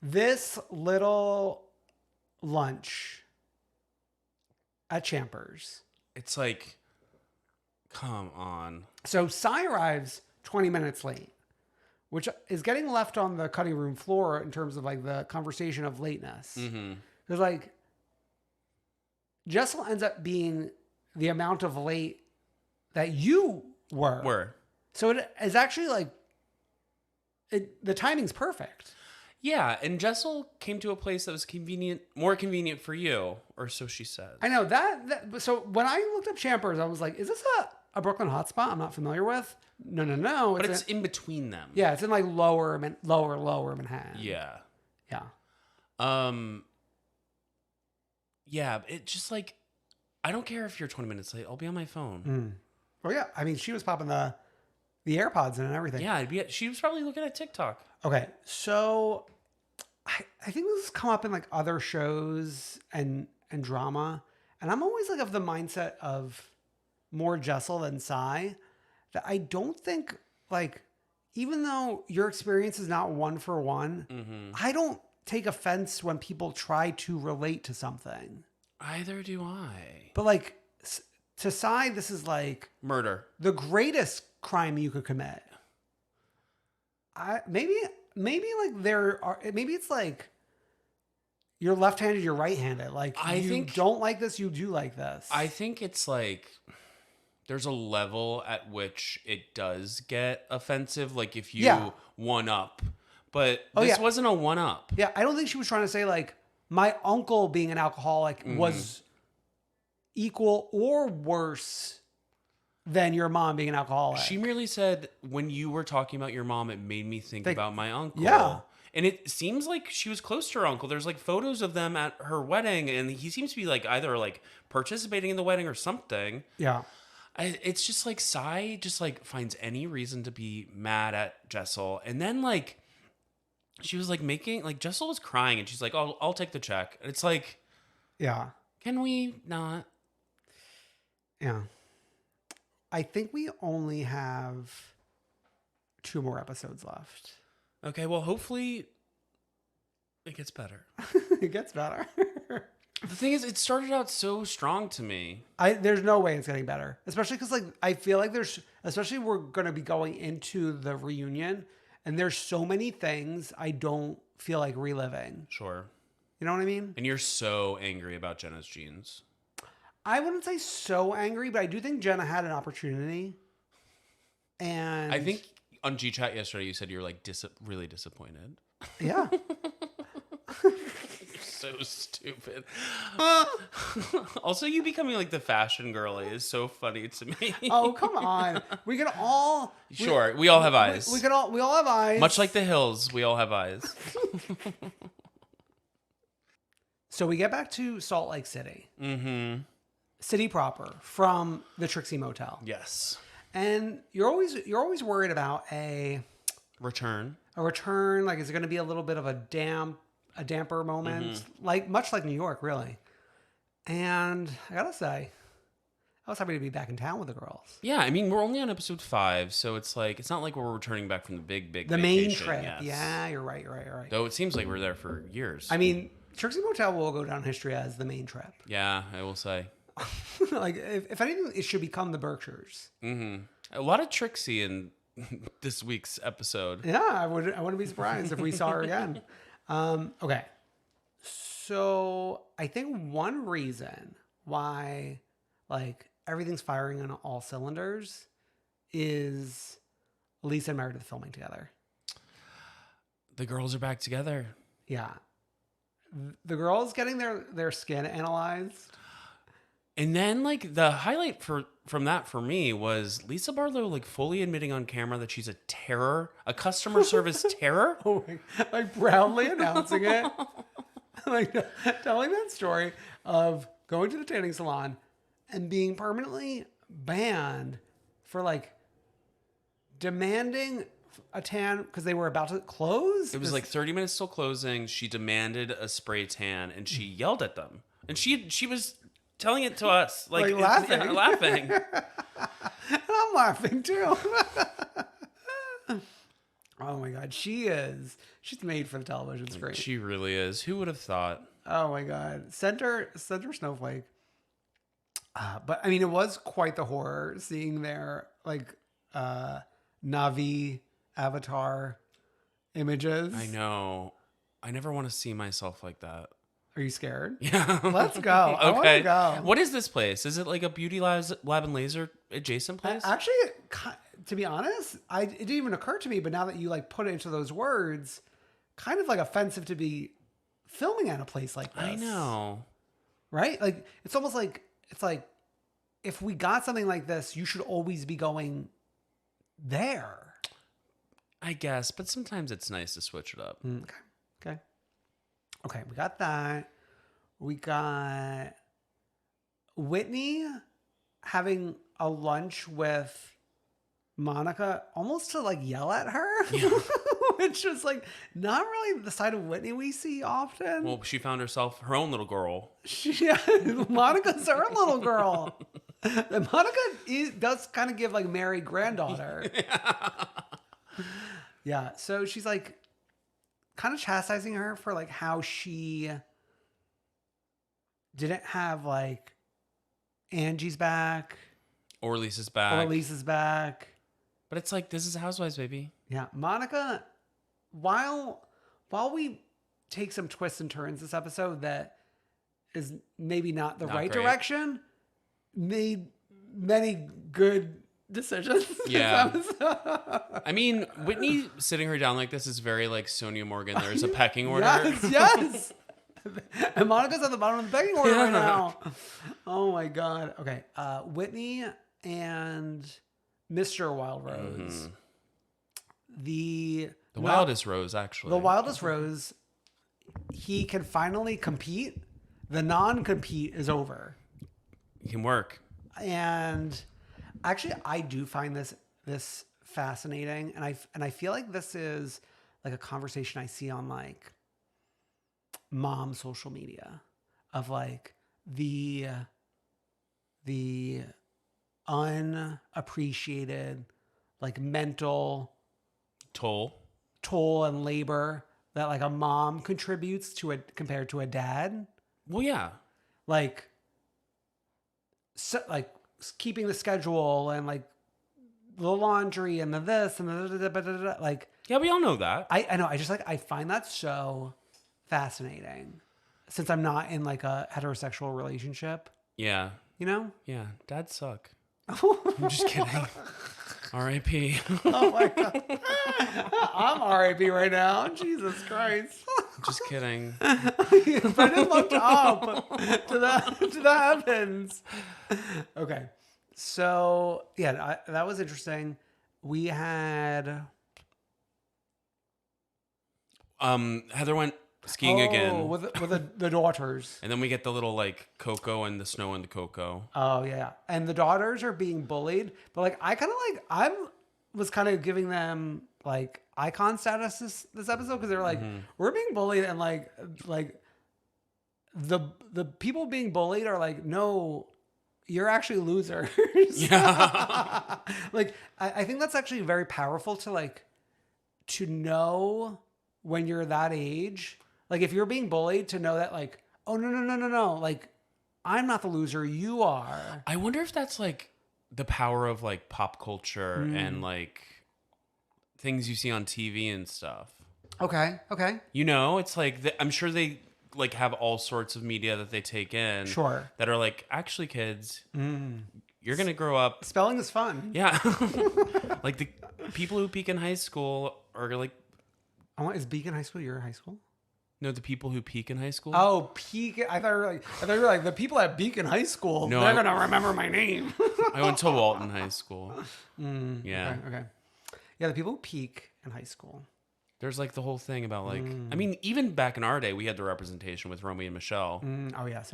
This little lunch at Champers. It's like, come on. So Cy arrives 20 minutes late, which is getting left on the cutting room floor in terms of like the conversation of lateness. Because like Jessel ends up being the amount of late that you were. So it is actually like the timing's perfect. Yeah, and Jessel came to a place that was more convenient for you, or so she said. I know that. So when I looked up Champers, I was like, is this a Brooklyn hotspot I'm not familiar with? No. But it's in between them. Yeah, it's in like lower Manhattan. Yeah. Yeah. Yeah, it just like, I don't care if you're 20 minutes late. I'll be on my phone. Oh yeah, I mean, she was popping the AirPods in and everything. Yeah, she was probably looking at TikTok. Okay, so I think this has come up in like other shows and drama, and I'm always like of the mindset of more Jessel than Cy, that I don't think like, even though your experience is not one for one, I don't take offense when people try to relate to something. Either do I. But like to Cy, this is like murder, the greatest crime you could commit. Maybe it's like you're left-handed, you're right-handed. Like you don't like this, you do like this. I think it's like there's a level at which it does get offensive. Like if you one up, but this wasn't a one up. Yeah, I don't think she was trying to say like my uncle being an alcoholic was equal or worse than your mom being an alcoholic. She merely said, when you were talking about your mom, it made me think about my uncle. Yeah. And it seems like she was close to her uncle. There's like photos of them at her wedding, and he seems to be like either like participating in the wedding or something. Yeah. It's just like Cy just like finds any reason to be mad at Jessel. And then like she was like Jessel was crying and she's like, oh, I'll take the check. And it's like, yeah. Can we not? Yeah. I think we only have 2 more episodes left. Okay, well, hopefully it gets better. It gets better. The thing is, it started out so strong to me. There's no way it's getting better. Especially because like I feel like especially we're going to be going into the reunion, and there's so many things I don't feel like reliving. Sure. You know what I mean? And you're so angry about Jenna's jeans. I wouldn't say so angry, but I do think Jenna had an opportunity. And I think on G Chat yesterday, you said you were like really disappointed. Yeah. So stupid. Also, you becoming like the fashion girly is so funny to me. Oh, come on. We can all... Sure, we all have eyes. We all have eyes. Much like the hills, we all have eyes. So we get back to Salt Lake City. Mm-hmm. City proper, from the Trixie Motel. Yes. And you're always worried about a return. Like, is it going to be a little bit of a damper moment? Like much like New York, really. And I gotta say, I was happy to be back in town with the girls. Yeah, I mean, we're only on episode 5, so it's like it's not like we're returning back from the big The vacation. main trip. Yes. Yeah, you're right. Though it seems like we're there for years. I mean, Trixie Motel will go down in history as the main trip. Yeah, I will say. Like, if anything, it should become the Berkshires. Mm-hmm. A lot of Trixie in this week's episode. Yeah, I wouldn't be surprised if we saw her again. Okay. So I think one reason why like everything's firing on all cylinders is Lisa and Meredith filming together. The girls are back together. Yeah. The girls getting their skin analyzed. And then like the highlight from that for me was Lisa Barlow like fully admitting on camera that she's a terror, a customer service terror. Oh my, like proudly announcing it. Like telling that story of going to the tanning salon and being permanently banned for like demanding a tan because they were about to close. It was like 30 minutes till closing. She demanded a spray tan and she yelled at them. And she was telling it to us like laughing. Yeah, laughing. And I'm laughing too. Oh my God. She's made for the television screen. She really is. Who would have thought? Oh my God. Center Snowflake. But I mean, it was quite the horror seeing their like Navi avatar images. I know. I never want to see myself like that. Are you scared? Yeah. Let's go. I want to go. What is this place? Is it like a beauty lab and laser adjacent place? Actually, to be honest, it didn't even occur to me, but now that you like put it into those words, kind of like offensive to be filming at a place like this. I know. Right? Like it's almost like if we got something like this, you should always be going there. I guess, but sometimes it's nice to switch it up. Okay, we got that. We got Whitney having a lunch with Monica almost to like yell at her. Yeah. Which was like not really the side of Whitney we see often. Well, she found herself her own little girl. Monica's her little girl. And Monica does kind of give like Mary granddaughter. Yeah, so she's like kind of chastising her for like how she didn't have like Angie's back. Or Lisa's back. But it's like, this is Housewives, baby. Yeah. Monica, while we take some twists and turns this episode that is maybe not the right great direction, made many good decisions. Yeah. I mean, Whitney sitting her down like this is very like Sonia Morgan. There's a pecking order. Yes. And Monica's at the bottom of the pecking order right now. Oh my God. Okay. Whitney and Mr. Wild Rose. Mm-hmm. The wildest rose, actually. The wildest rose. He can finally compete. The non-compete is over. He can work. And actually, I do find this fascinating, and I feel like this is like a conversation I see on like mom social media of like the unappreciated like mental toll and labor that like a mom contributes to it compared to a dad. Well, yeah, like keeping the schedule and like the laundry and the this and the like. Yeah, we all know that. I know. I find that so fascinating since I'm not in like a heterosexual relationship. Yeah. You know? Yeah. Dads suck. I'm just kidding. R.I.P. Oh my God. I'm R.I.P. right now. Jesus Christ. Just kidding. Brendan looked up to the heavens. Okay. So, yeah, that was interesting. We had... Heather went skiing again. With the daughters. And then we get the little, like, Coco and the snow and the Coco. Oh, yeah. And the daughters are being bullied. But, like, I was kind of giving them, like, icon status this episode. Because they were like, we're being bullied. And, like the people being bullied are like, no, you're actually losers. Yeah. Like, I think that's actually very powerful to like, to know when you're that age. Like if you're being bullied, to know that like, oh, no. Like, I'm not the loser. You are. I wonder if that's like the power of like pop culture and like things you see on TV and stuff. Okay. You know, it's like, I'm sure they like have all sorts of media that they take in. Sure. That are like, actually, kids, you're going to grow up. Spelling is fun. Yeah. Like the people who peak in high school are like. Is Beacon High School your high school? No, the people who peak in high school. Oh, peak! I thought you were like the people at Beacon High School. No, they're gonna remember my name. I went to Walton High School. Yeah. Okay. Yeah, the people who peak in high school. There's like the whole thing about like, I mean, even back in our day, we had the representation with Romy and Michelle. Oh yes.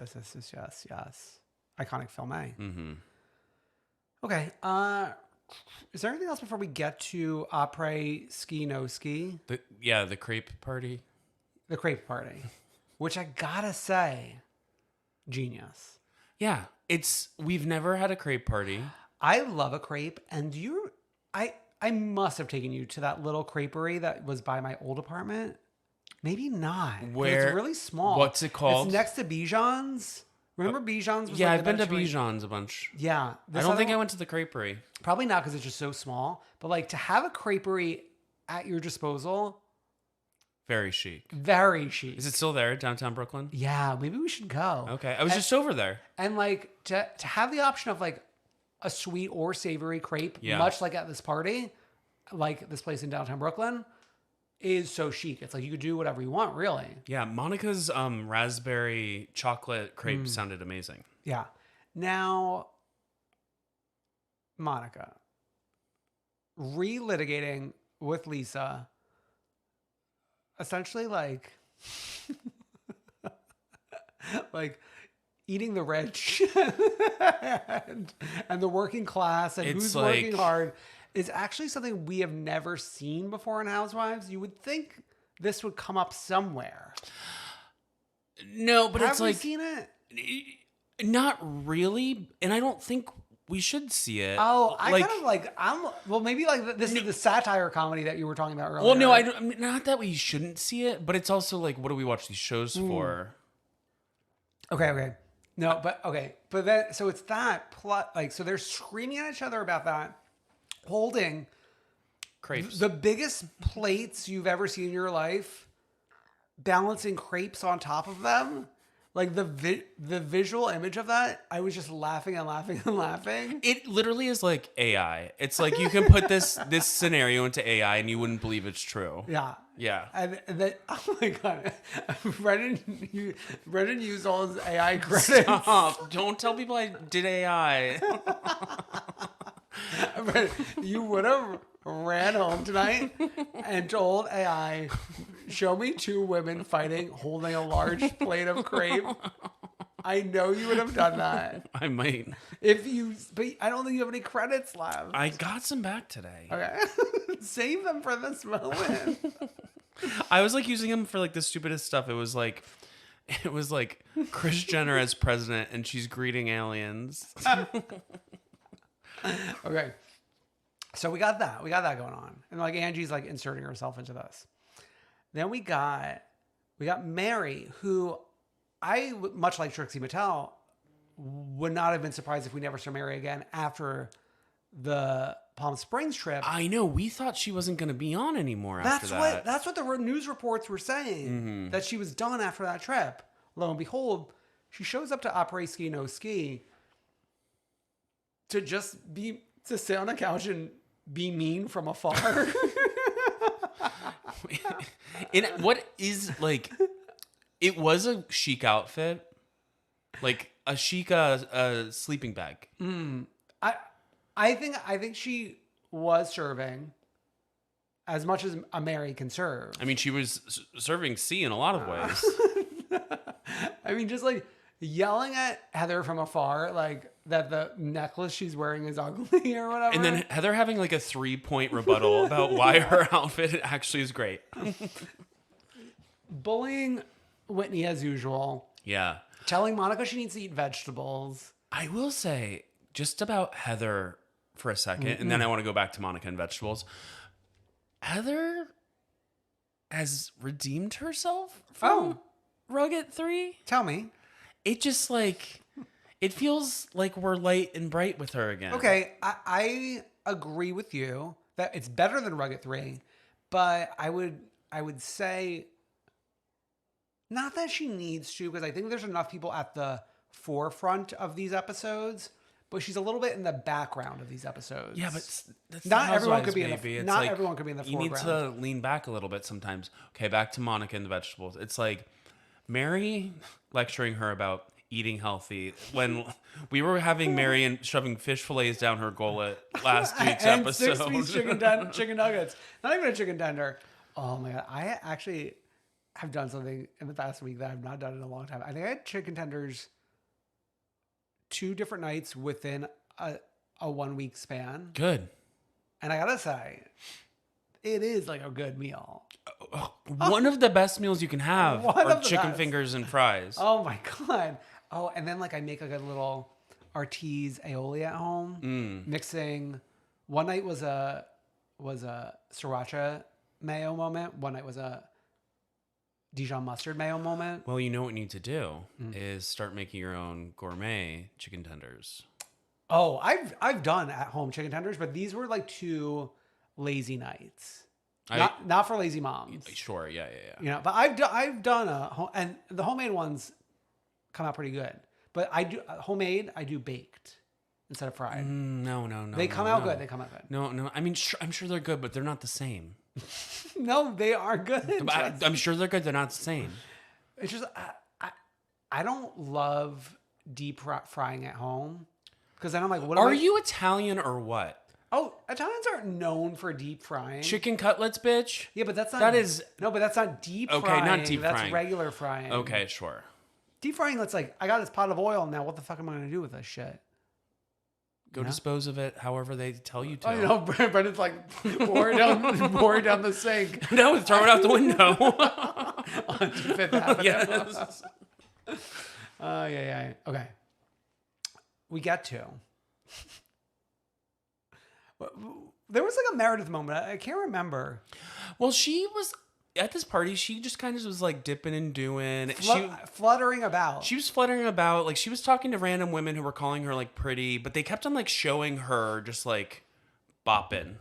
Iconic film, eh? Mm-hmm. Okay. Is there anything else before we get to après ski no ski? The crepe party. The crepe party, which I gotta say, genius. Yeah, we've never had a crepe party. I love a crepe, and I must have taken you to that little creperie that was by my old apartment. Maybe not. Where? It's really small. What's it called? It's next to Bijan's. Remember Bijan's? Yeah, I've been to Bijan's a bunch. Yeah. I don't think I went to the creperie. Probably not, because it's just so small. But like, to have a creperie at your disposal. Very chic. Very chic. Is it still there, downtown Brooklyn? Yeah, maybe we should go. Okay, I was just over there. And like to have the option of like a sweet or savory crepe, much like at this party, like this place in downtown Brooklyn, is so chic. It's like you could do whatever you want, really. Yeah, Monica's raspberry chocolate crepe sounded amazing. Yeah. Now, Monica, relitigating with Lisa, essentially like like eating the rich and the working class and who's working hard is actually something we have never seen before in Housewives. You would think this would come up somewhere. No, but have it's like, seen it? Not really, and I don't think we should see it. Oh, I kind of like, maybe like this is the satire comedy that you were talking about earlier. Well, no, I mean, not that we shouldn't see it, but it's also like, what do we watch these shows for? Okay. No, but then, so it's that plot, like, so they're screaming at each other about that, holding Crepes. The biggest plates you've ever seen in your life, balancing crepes on top of them. Like the visual image of that, I was just laughing and laughing and laughing. It literally is like AI. It's like you can put this scenario into AI and you wouldn't believe it's true. Yeah. Yeah. And then, oh my God. Brendan used all his AI credits. Stop. Don't tell people I did AI. You would have ran home tonight and told AI, show me two women fighting, holding a large plate of crepe. I know you would have done that. I might. But I don't think you have any credits left. I got some back today. Okay. Save them for this moment. I was like using them for like the stupidest stuff. It was like Kris Jenner as president and she's greeting aliens. Okay. So we got that going on. And like Angie's like inserting herself into this. Then we got Mary, who I, much like Trixie Mattel, would not have been surprised if we never saw Mary again after the Palm Springs trip. I know. We thought she wasn't going to be on anymore after that. That's what the news reports were saying, that she was done after that trip. Lo and behold, she shows up to Après Ski No Ski to sit on a couch and be mean from afar. What is like, it was a chic outfit, like a chic sleeping bag. I think she was serving as much as a Mary can serve. I mean, she was serving C in a lot of ways. I mean, just like yelling at Heather from afar, like that the necklace she's wearing is ugly or whatever. And then Heather having like a 3-point rebuttal about why her outfit actually is great. Bullying Whitney as usual. Yeah. Telling Monica she needs to eat vegetables. I will say just about Heather for a second, and then I want to go back to Monica and vegetables. Heather has redeemed herself from Rugged 3. Tell me. It just like, it feels like we're light and bright with her again. Okay, I agree with you that it's better than Rugged 3, but I would say not that she needs to, because I think there's enough people at the forefront of these episodes, but she's a little bit in the background of these episodes. Yeah, but that's not everyone could be in the not like, everyone could be in the foreground. You need to lean back a little bit sometimes. Okay, back to Monica and the vegetables. It's like Mary lecturing her about eating healthy when we were having Mary and shoving fish fillets down her gullet last week's and episode. 6-piece chicken nuggets. Not even a chicken tender. Oh my God. I actually have done something in the past week that I've not done in a long time. I think I had chicken tenders 2 different nights within a 1 week span. Good. And I gotta say, it is like a good meal. One of the best meals you can have are chicken best. fingers and fries. Oh my God. Oh, and then like I make like a little Artese aioli at home, mixing. One night was a sriracha mayo moment. One night was a Dijon mustard mayo moment. Well, you know what you need to do is start making your own gourmet chicken tenders. Oh, I've done at home chicken tenders, but these were like 2 lazy nights. Not for lazy moms. Sure, yeah. You know, but I've done and the homemade ones come out pretty good. But I do homemade. I do baked instead of fried. No. They come out good. They come out good. No. I mean, I'm sure they're good, but they're not the same. No, they are good. I'm sure they're good. They're not the same. It's just I don't love deep frying at home because then I'm like, what? Are you Italian or what? Oh, Italians aren't known for deep frying. Chicken cutlets, bitch. Yeah, but that's not. That is no, but that's not deep frying. Okay, not deep that's frying. regular frying. Okay, sure. Deep frying, that's like I got this pot of oil now. What the fuck am I going to do with this shit? Go dispose of it however they tell you to. I know, Brendan's like pour it down the sink. No, throw it out the window. On Fifth Avenue. Yes. Yeah. Okay. We get to. There was like a Meredith moment. I can't remember. Well, she was at this party. She just kind of was like dipping and doing. Fluttering about. She was fluttering about. Like she was talking to random women who were calling her like pretty, but they kept on like showing her just like bopping.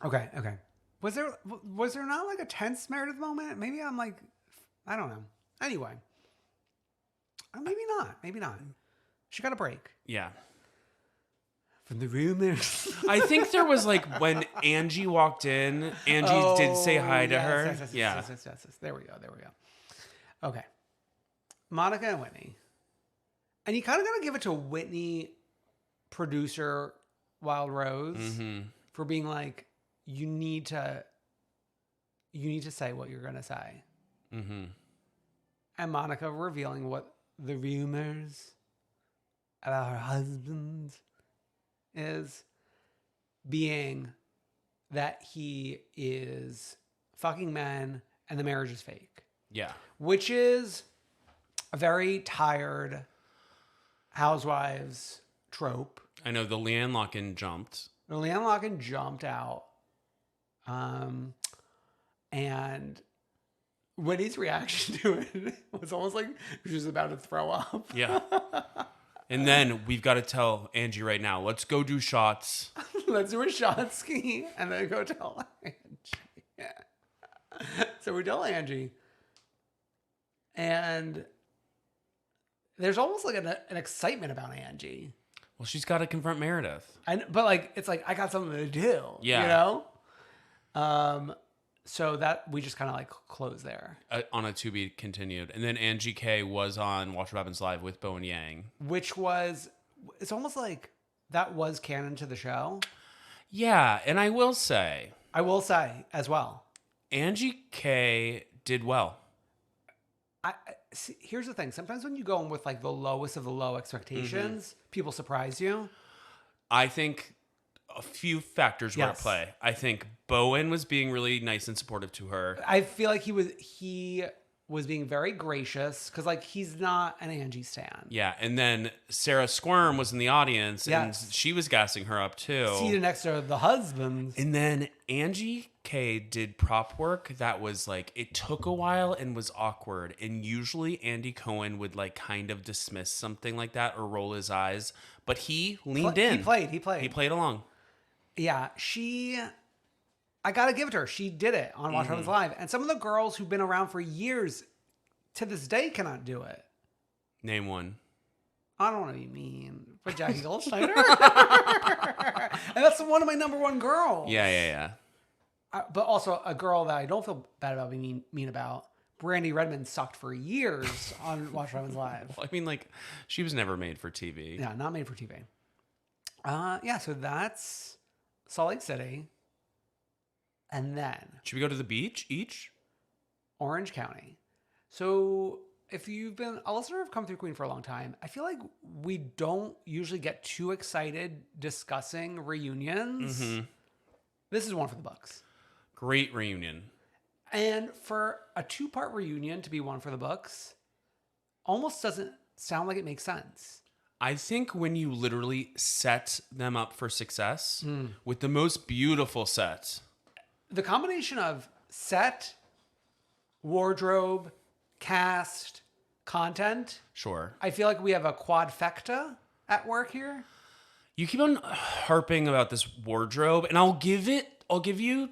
Okay. Was there not like a tense Meredith moment? Maybe I'm like, I don't know. Anyway. Maybe not. She got a break. Yeah. From the rumors. I think there was like when Angie walked in, Angie did say hi to her. Yes. There we go. Okay. Monica and Whitney. And you kind of got to give it to Whitney, producer Wild Rose, for being like, you need to say what you're going to say. Mm-hmm. And Monica revealing what the rumors about her husband is, being that he is fucking men and the marriage is fake. Yeah. Which is a very tired Housewives trope. I know the Leanne Locken jumped. Leanne Locken jumped out. And Whitney's reaction to it was almost like she was about to throw up. Yeah. And then we've got to tell Angie right now, let's go do shots. Let's do a shot ski and then go tell Angie. Yeah. So we tell Angie. And there's almost like an excitement about Angie. Well, she's got to confront Meredith. But like, it's like, I got something to do. Yeah. You know? So that we just kind of like close there. On a to be continued. And then Angie K was on Watch What Happens Live with Bo and Yang. Which was, it's almost like that was canon to the show. Yeah. And I will say as well, Angie K did well. See, here's the thing. Sometimes when you go in with like the lowest of the low expectations, people surprise you. I think a few factors were at play. I think Bowen was being really nice and supportive to her. I feel like he was being very gracious because, like, he's not an Angie stan. Yeah, and then Sarah Squirm was in the audience, Yes. and she was gassing her up too. Seated next to the husband. And then Angie K did prop work that was like, it took a while and was awkward. And usually Andy Cohen would like kind of dismiss something like that or roll his eyes, but he leaned in. He played along. Yeah, I gotta give it to her. She did it on Watch Happens Live. And some of the girls who've been around for years to this day cannot do it. Name one. I don't want to be mean, but Jackie Goldsteiner. And that's one of my number one girls. Yeah. But also a girl that I don't feel bad about being mean about. Brandy Redmond sucked for years on Watch Happens Live. Well, I mean, like, she was never made for TV. Yeah, not made for TV. Yeah, so that's Salt Lake City. And then Should we go to the beach each? Orange County. So if you've been a listener of Come Through Queen for a long time, I feel like we don't usually get too excited discussing reunions. Mm-hmm. This is one for the books. Great reunion. And for a 2-part reunion to be one for the books, almost doesn't sound like it makes sense. I think when you literally set them up for success with the most beautiful set. The combination of set, wardrobe, cast, content. Sure. I feel like we have a quadfecta at work here. You keep on harping about this wardrobe, and I'll give you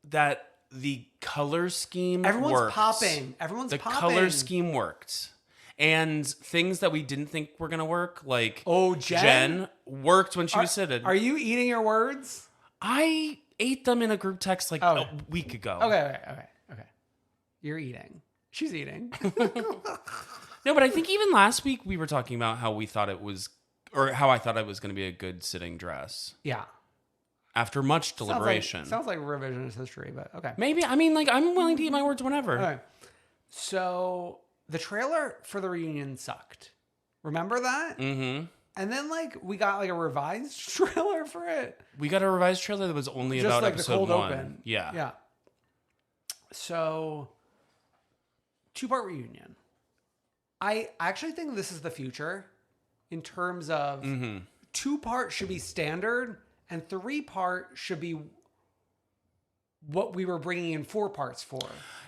that the color scheme Everyone's worked. popping. The color scheme worked. And things that we didn't think were going to work, like Jen worked when she was seated. Are you eating your words? I ate them in a group text like a week ago. Okay. You're eating. She's eating. No, but I think even last week we were talking about how we thought it was, or how I thought it was going to be a good sitting dress. Yeah. After much deliberation. Sounds like revisionist history, but okay. Maybe. I mean, like, I'm willing to eat my words whenever. Okay. So the trailer for the reunion sucked. Remember that? Mm-hmm. And then, like, we got, like, a revised trailer for it. We got a revised trailer that was only Just about like episode the cold 1. open. Yeah. Yeah. So, 2-part reunion. I actually think this is the future in terms of 2-part should be standard and 3-part should be what we were bringing in 4 parts for.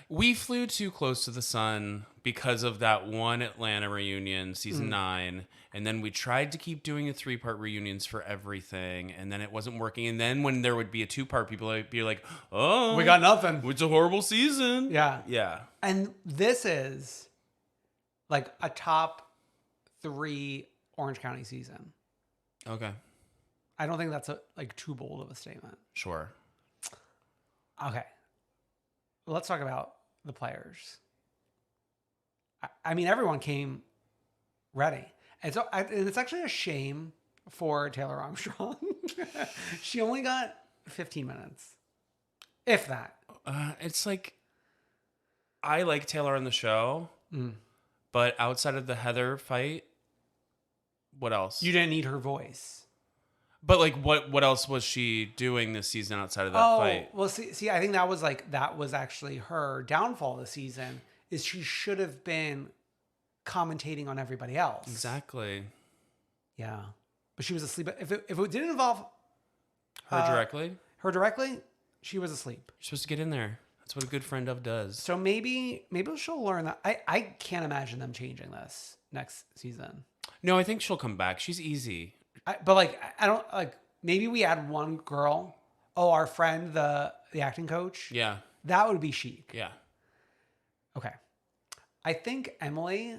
We flew too close to the sun because of that one Atlanta reunion, season 9. And then we tried to keep doing the 3-part reunions for everything. And then it wasn't working. And then when there would be a 2-part, people would be like, oh, We got nothing. it's a horrible season. Yeah. Yeah. And this is like a top 3 Orange County season. Okay. I don't think that's too bold of a statement. Sure. Okay. Let's talk about the players. I mean, everyone came ready. And so and it's actually a shame for Taylor Armstrong. She only got 15 minutes. If that. It's like, I like Taylor on the show, but outside of the Heather fight, what else? You didn't need her voice. But like, what else was she doing this season outside of that fight? Well, see, I think that was actually her downfall this season. Is she should have been commentating on everybody else. Exactly. Yeah, but she was asleep. If it didn't involve her directly, she was asleep. You're supposed to get in there. That's what a good friend of does. So maybe she'll learn that. I can't imagine them changing this next season. No, I think she'll come back. She's easy. But I don't like. Maybe we add one girl. Oh, our friend, the acting coach. Yeah, that would be chic. Yeah. Okay, I think Emily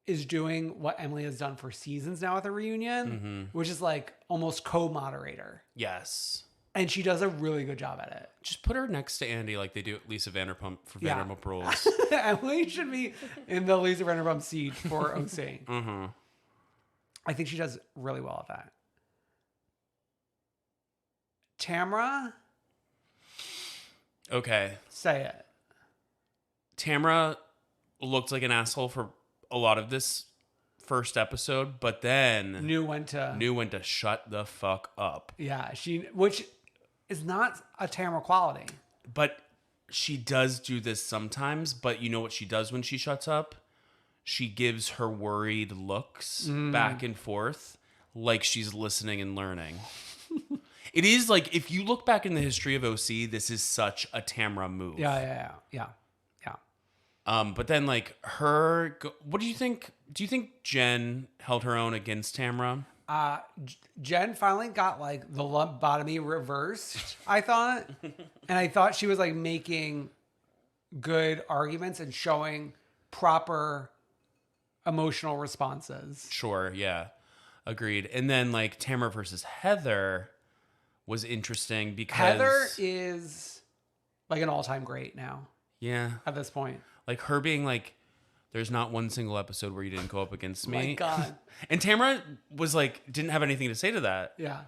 is doing what Emily has done for seasons now at the reunion, which is like almost co-moderator. Yes. And she does a really good job at it. Just put her next to Andy like they do at Lisa Vanderpump for Vanderpump Rules. Emily should be in the Lisa Vanderpump seat for OC. I think she does really well at that. Tamra? Okay. Say it. Tamra looked like an asshole for a lot of this first episode, but then knew when to shut the fuck up. Yeah, which is not a Tamra quality. But she does do this sometimes, but you know what she does when she shuts up? She gives her worried looks back and forth like she's listening and learning. It is like, if you look back in the history of OC, this is such a Tamra move. Yeah. But then like what do you think? Do you think Jen held her own against Tamra? Jen finally got like the lobotomy reversed, I thought. And I thought she was like making good arguments and showing proper emotional responses. Sure, yeah. Agreed. And then like Tamra versus Heather was interesting because Heather is like an all-time great now. Yeah. At this point. Like her being like, there's not one single episode where you didn't go up against me. My God. And Tamra was like, didn't have anything to say to that. Yeah.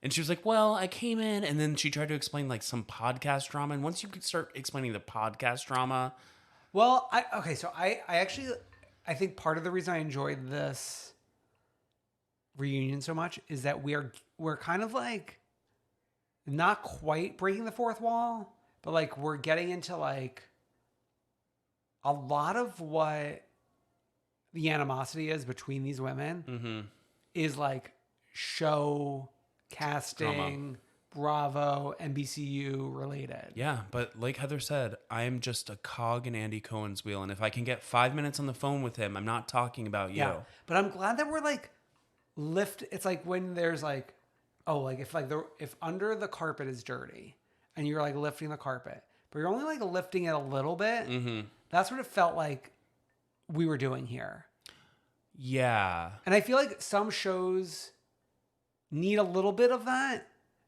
And she was like, well, I came in, and then she tried to explain like some podcast drama. And once you could start explaining the podcast drama. Well, I think part of the reason I enjoyed this reunion so much is that we're kind of like not quite breaking the fourth wall, but like we're getting into like a lot of what the animosity is between these women is like show casting, Bravo, NBCU related. Yeah, but like Heather said, I am just a cog in Andy Cohen's wheel, and if I can get 5 minutes on the phone with him, I'm not talking about you. Yeah, but I'm glad that we're like it's like when there's like, oh, like if under the carpet is dirty and you're like lifting the carpet, but you're only like lifting it a little bit. That's what it felt like we were doing here. Yeah. And I feel like some shows need a little bit of that.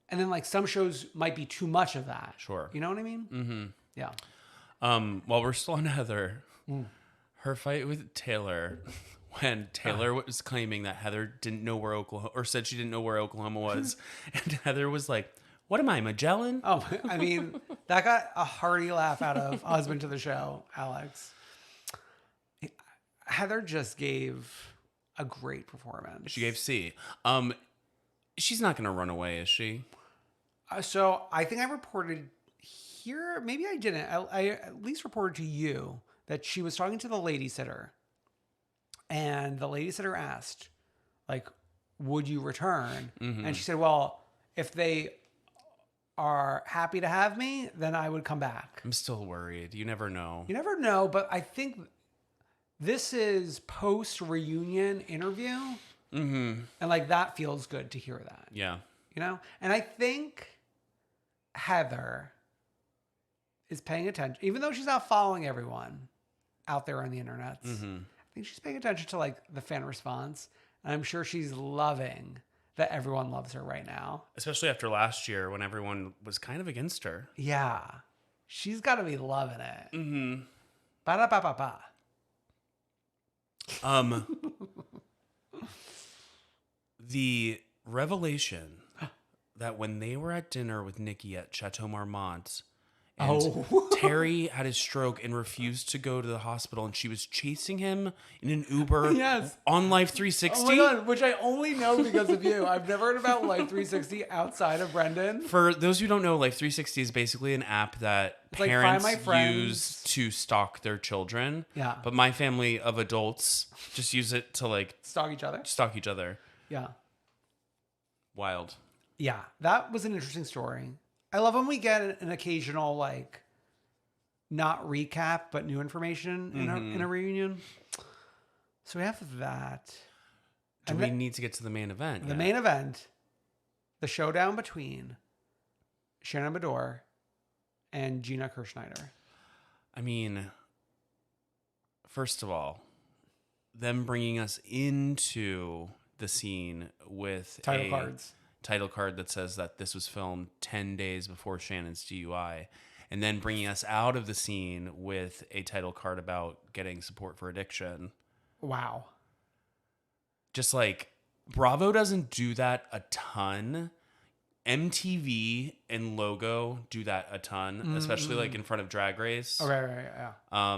And then like some shows might be too much of that. Sure. You know what I mean? Yeah. While we're still on Heather, her fight with Taylor, when Taylor was claiming that Heather didn't know where Oklahoma, or said she didn't know where Oklahoma was. And Heather was like, what am I, Magellan? Oh, I mean, that got a hearty laugh out of husband to the show, Alex. Heather just gave a great performance. She gave C. She's not going to run away, is she? So I think I reported here, maybe I didn't. I at least reported to you that she was talking to the lady sitter. And the lady sitter asked, like, would you return? And she said, well, if they are happy to have me, then I would come back. I'm still worried. You never know. You never know, but I think this is post-reunion interview. And like that feels good to hear that. Yeah. You know? And I think Heather is paying attention, even though she's not following everyone out there on the internet. I think she's paying attention to like the fan response. And I'm sure she's loving that everyone loves her right now. Especially after last year when everyone was kind of against her. Yeah. She's got to be loving it. Ba-da-ba-ba-ba. The revelation that when they were at dinner with Nikki at Chateau Marmont, and Terry had his stroke and refused to go to the hospital, and she was chasing him in an Uber on Life 360. Oh my God, which I only know because of you. I've never heard about Life 360 outside of Brendan. For those who don't know, Life 360 is basically an app that parents use to stalk their children. Yeah. But my family of adults just use it to like stalk each other. Stalk each other. Yeah. Wild. Yeah, that was an interesting story. I love when we get an occasional, like, not recap, but new information in a reunion. So we have that. Do we need to get to the main event? The main event, the showdown between Shannon Bedore and Gina Kirschneider. I mean, first of all, them bringing us into the scene with title card that says that this was filmed 10 days before Shannon's DUI, and then bringing us out of the scene with a title card about getting support for addiction. Wow. Just like Bravo doesn't do that a ton. MTV and Logo do that a ton, especially like in front of Drag Race. Oh, right, yeah.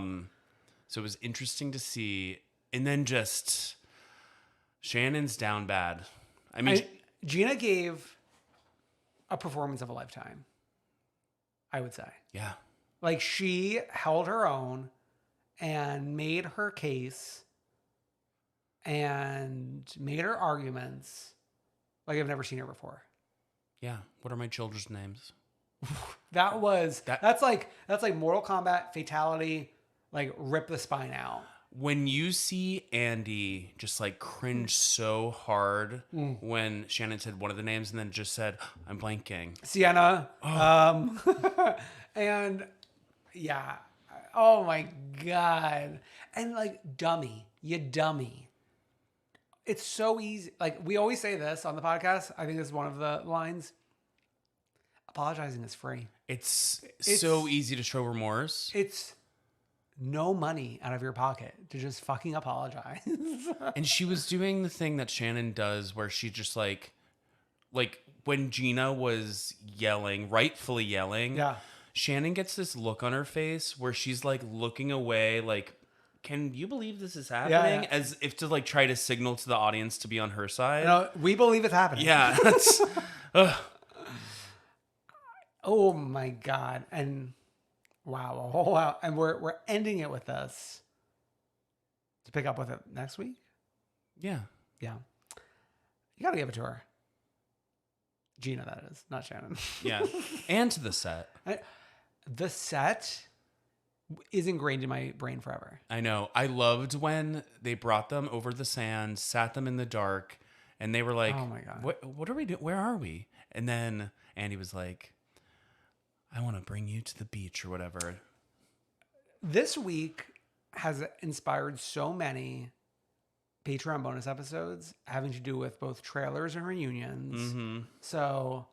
So it was interesting to see. And then just Shannon's down bad. I mean, Gina gave a performance of a lifetime, I would say. Yeah. Like, she held her own and made her case and made her arguments like I've never seen her before. Yeah. What are my children's names? That's like Mortal Kombat fatality, like rip the spine out. When you see Andy just like cringe so hard when Shannon said one of the names and then just said, I'm blanking. Sienna. And yeah. Oh my God. And like, dummy. You dummy. It's so easy. Like, we always say this on the podcast. I think this is one of the lines. Apologizing is free. It's so easy to show remorse. It's no money out of your pocket to just fucking apologize. And she was doing the thing that Shannon does where she just like when Gina was yelling, rightfully yelling. Yeah. Shannon gets this look on her face where she's like looking away, like, can you believe this is happening? Yeah. As if to like try to signal to the audience to be on her side. No, we believe it's happening. Yeah. That's, Oh my God. And wow. Oh, wow. And we're ending it with this to pick up with it next week. yeah. Yeah. You got to give it to her. Gina, that is, not Shannon. Yeah. And to the set. The set is ingrained in my brain forever. I know. I loved when they brought them over the sand, sat them in the dark, and they were like, oh my God. What are we doing? Where are we? And then Andy was like, I want to bring you to the beach or whatever. This week has inspired so many Patreon bonus episodes having to do with both trailers and reunions. Mm-hmm. So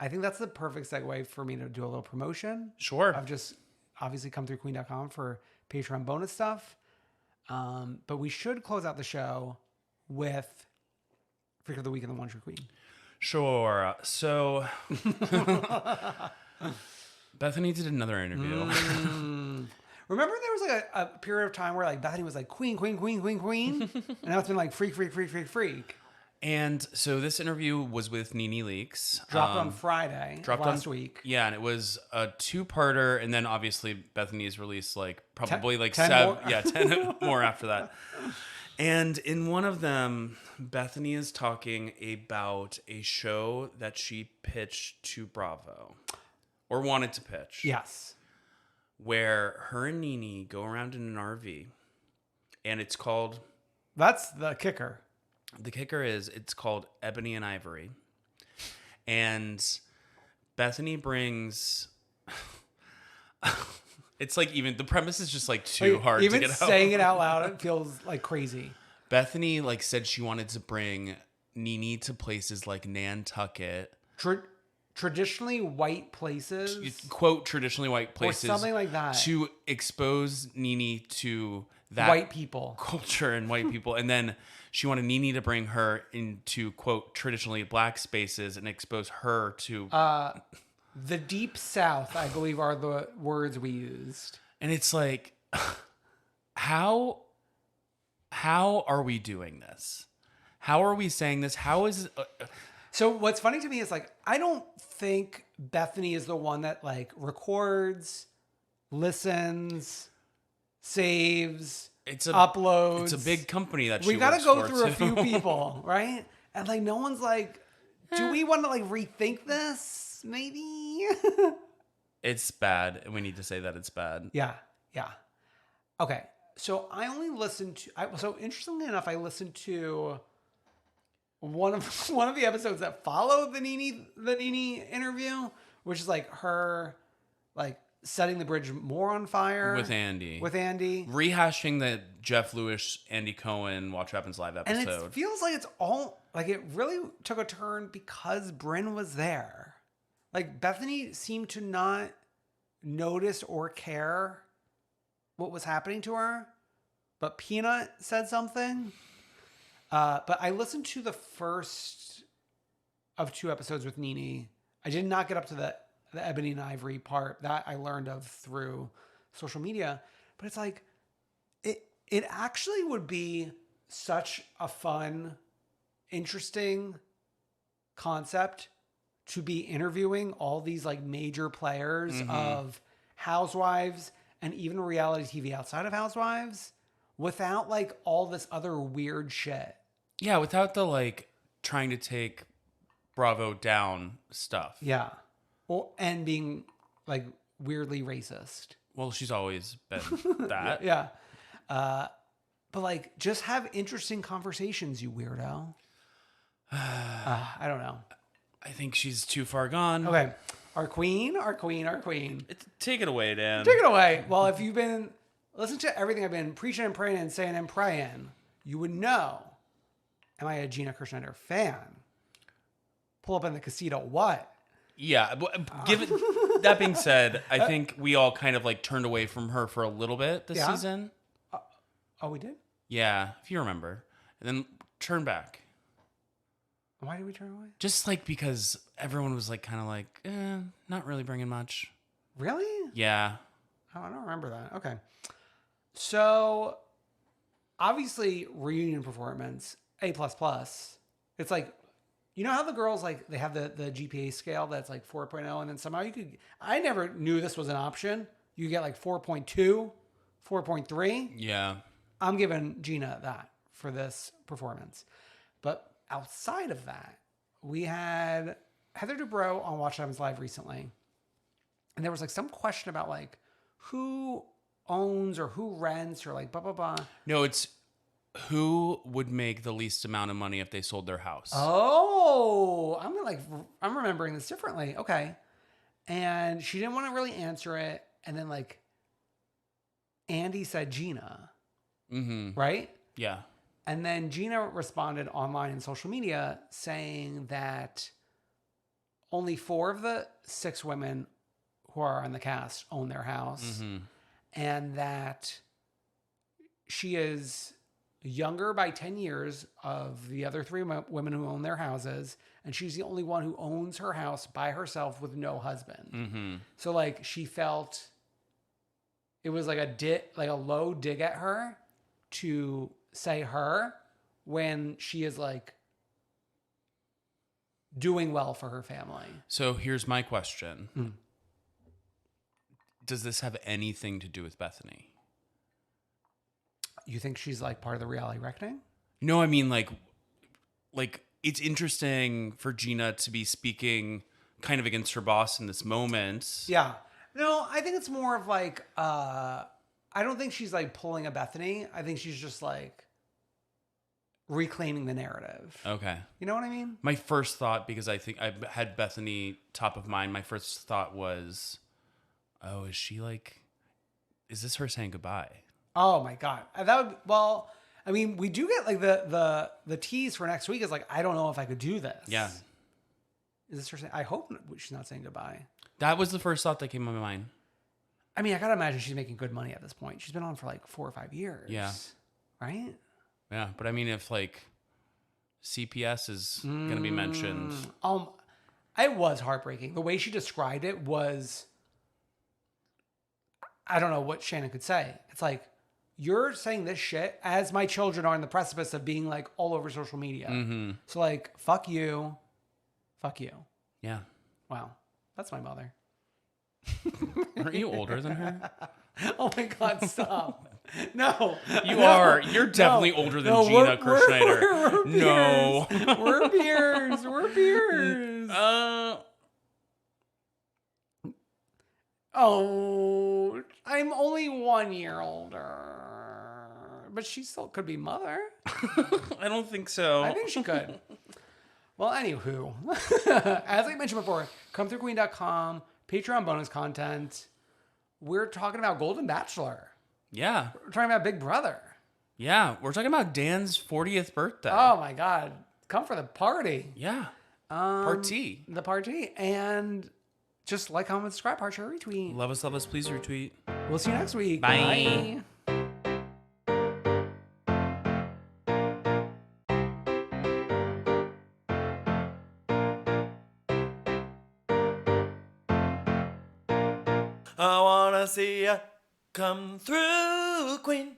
I think that's the perfect segue for me to do a little promotion. Sure. I've just obviously come through queen.com for Patreon bonus stuff. But we should close out the show with Freak of the Week and the One True Queen. Sure. So Behtenny did another interview. Remember there was like a period of time where like Behtenny was like queen. And now it's been like freak. And so this interview was with Nene Leakes. Dropped on Friday last week. Yeah, and it was a two-parter, and then obviously Behtenny's released like probably like 10 seven, more? yeah, 10 more after that. And in one of them, Behtenny is talking about a show that she pitched to Bravo, or wanted to pitch. Yes. Where her and Nene go around in an RV, and it's called... That's the kicker. The kicker is it's called Ebony and Ivory. And Behtenny brings... It's like even... The premise is just like too hard to get out. Even saying it out loud, it feels like crazy. Behtenny like said she wanted to bring Nene to places like Nantucket. Traditionally white places. Quote, traditionally white places. Or something like that. To expose Nene to that white people. Culture and white people. And then she wanted Nene to bring her into, quote, traditionally black spaces and expose her to... the Deep South, I believe, are the words we used. And it's like, how are we doing this? How are we saying this? How is... So what's funny to me is like, I don't think Behtenny is the one that like records, listens, saves, uploads. It's a big company that we got to go through a few people, right? And like, no one's like, do we want to like rethink this? Maybe. It's bad. And we need to say that it's bad. Yeah. Okay. So I only listened to, so interestingly enough, I listened to one of the episodes that followed the Nene interview, which is like her like setting the bridge more on fire with Andy, rehashing the Jeff Lewis, Andy Cohen Watch What Happens Live episode. And it feels like it's all like it really took a turn because Brynn was there. Like Behtenny seemed to not notice or care what was happening to her, but Peanut said something. But I listened to the first of 2 episodes with Nene. I did not get up to the Ebony and Ivory part that I learned of through social media. But it's like, it actually would be such a fun, interesting concept to be interviewing all these like major players of Housewives and even reality TV outside of Housewives without like all this other weird shit. Yeah, without the like trying to take Bravo down stuff. Yeah. Well, and being like weirdly racist. Well, she's always been that. Yeah. But like just have interesting conversations, you weirdo. I don't know. I think she's too far gone. Okay. Our queen. Take it away, Dan. Take it away. Well, if you've been listen to everything I've been preaching and praying and saying and praying, you would know. Am I a Gina Kirschneider fan? Pull up in the casita. What? Yeah. Given that being said, I think we all kind of like turned away from her for a little bit this season. Oh, we did? Yeah, if you remember. And then turn back. Why did we turn away? Just like because everyone was like kind of like, not really bringing much. Really? Yeah. Oh, I don't remember that. Okay. So obviously reunion performance, A++. It's like, you know how the girls like they have the GPA scale that's like 4.0 and then somehow you could, I never knew this was an option. You get like 4.2, 4.3. Yeah. I'm giving Gina that for this performance. But outside of that, we had Heather Dubrow on Watch Times Live recently. And there was like some question about like who owns or who rents or like blah, blah, blah. No, it's who would make the least amount of money if they sold their house. Oh, I'm remembering this differently. Okay. And she didn't want to really answer it. And then like Andy said Gina. Mm-hmm. Right? Yeah. And then Gina responded online and social media saying that only 4 of the 6 women who are on the cast own their house. Mm-hmm. And that she is younger by 10 years of the other 3 women who own their houses. And she's the only one who owns her house by herself with no husband. Mm-hmm. So like she felt it was like a low dig at her to say her when she is like doing well for her family. So here's my question. Does this have anything to do with Behtenny? You think she's like part of the reality reckoning? No, I mean like it's interesting for Gina to be speaking kind of against her boss in this moment. Yeah. No, I think it's more of like I don't think she's like pulling a Behtenny. I think she's just like reclaiming the narrative. Okay. You know what I mean? My first thought, because I think I had Behtenny top of mind, my first thought was, oh, is this her saying goodbye? Oh my God. I mean, we do get like the tease for next week is like, I don't know if I could do this. Yeah. Is this her saying, I hope she's not saying goodbye. That was the first thought that came to my mind. I mean, I gotta imagine she's making good money at this point. She's been on for like 4 or 5 years. Yeah. Right? Yeah. But I mean, if like CPS is going to be mentioned. It was heartbreaking. The way she described it was, I don't know what Shannon could say. It's like, you're saying this shit as my children are on the precipice of being like all over social media. Mm-hmm. So like, fuck you. Fuck you. Yeah. Wow. That's my mother. Aren't you older than her? Oh my God, stop. No. You are. You're definitely older than Gina Kirschneider. No. We're peers. We're peers. Oh, I'm only 1 year older. But she still could be mother. I don't think so. I think she could. Well, anywho, as I mentioned before, comethroughqueen.com, Patreon bonus content. We're talking about Golden Bachelor. Yeah. We're talking about Big Brother. Yeah. We're talking about Dan's 40th birthday. Oh my God. Come for the party. Yeah. Party. The party. And just like, comment, subscribe, heart, share, retweet. Love us, please retweet. We'll see you next week. Bye. Bye. I wanna see ya come through, Queen.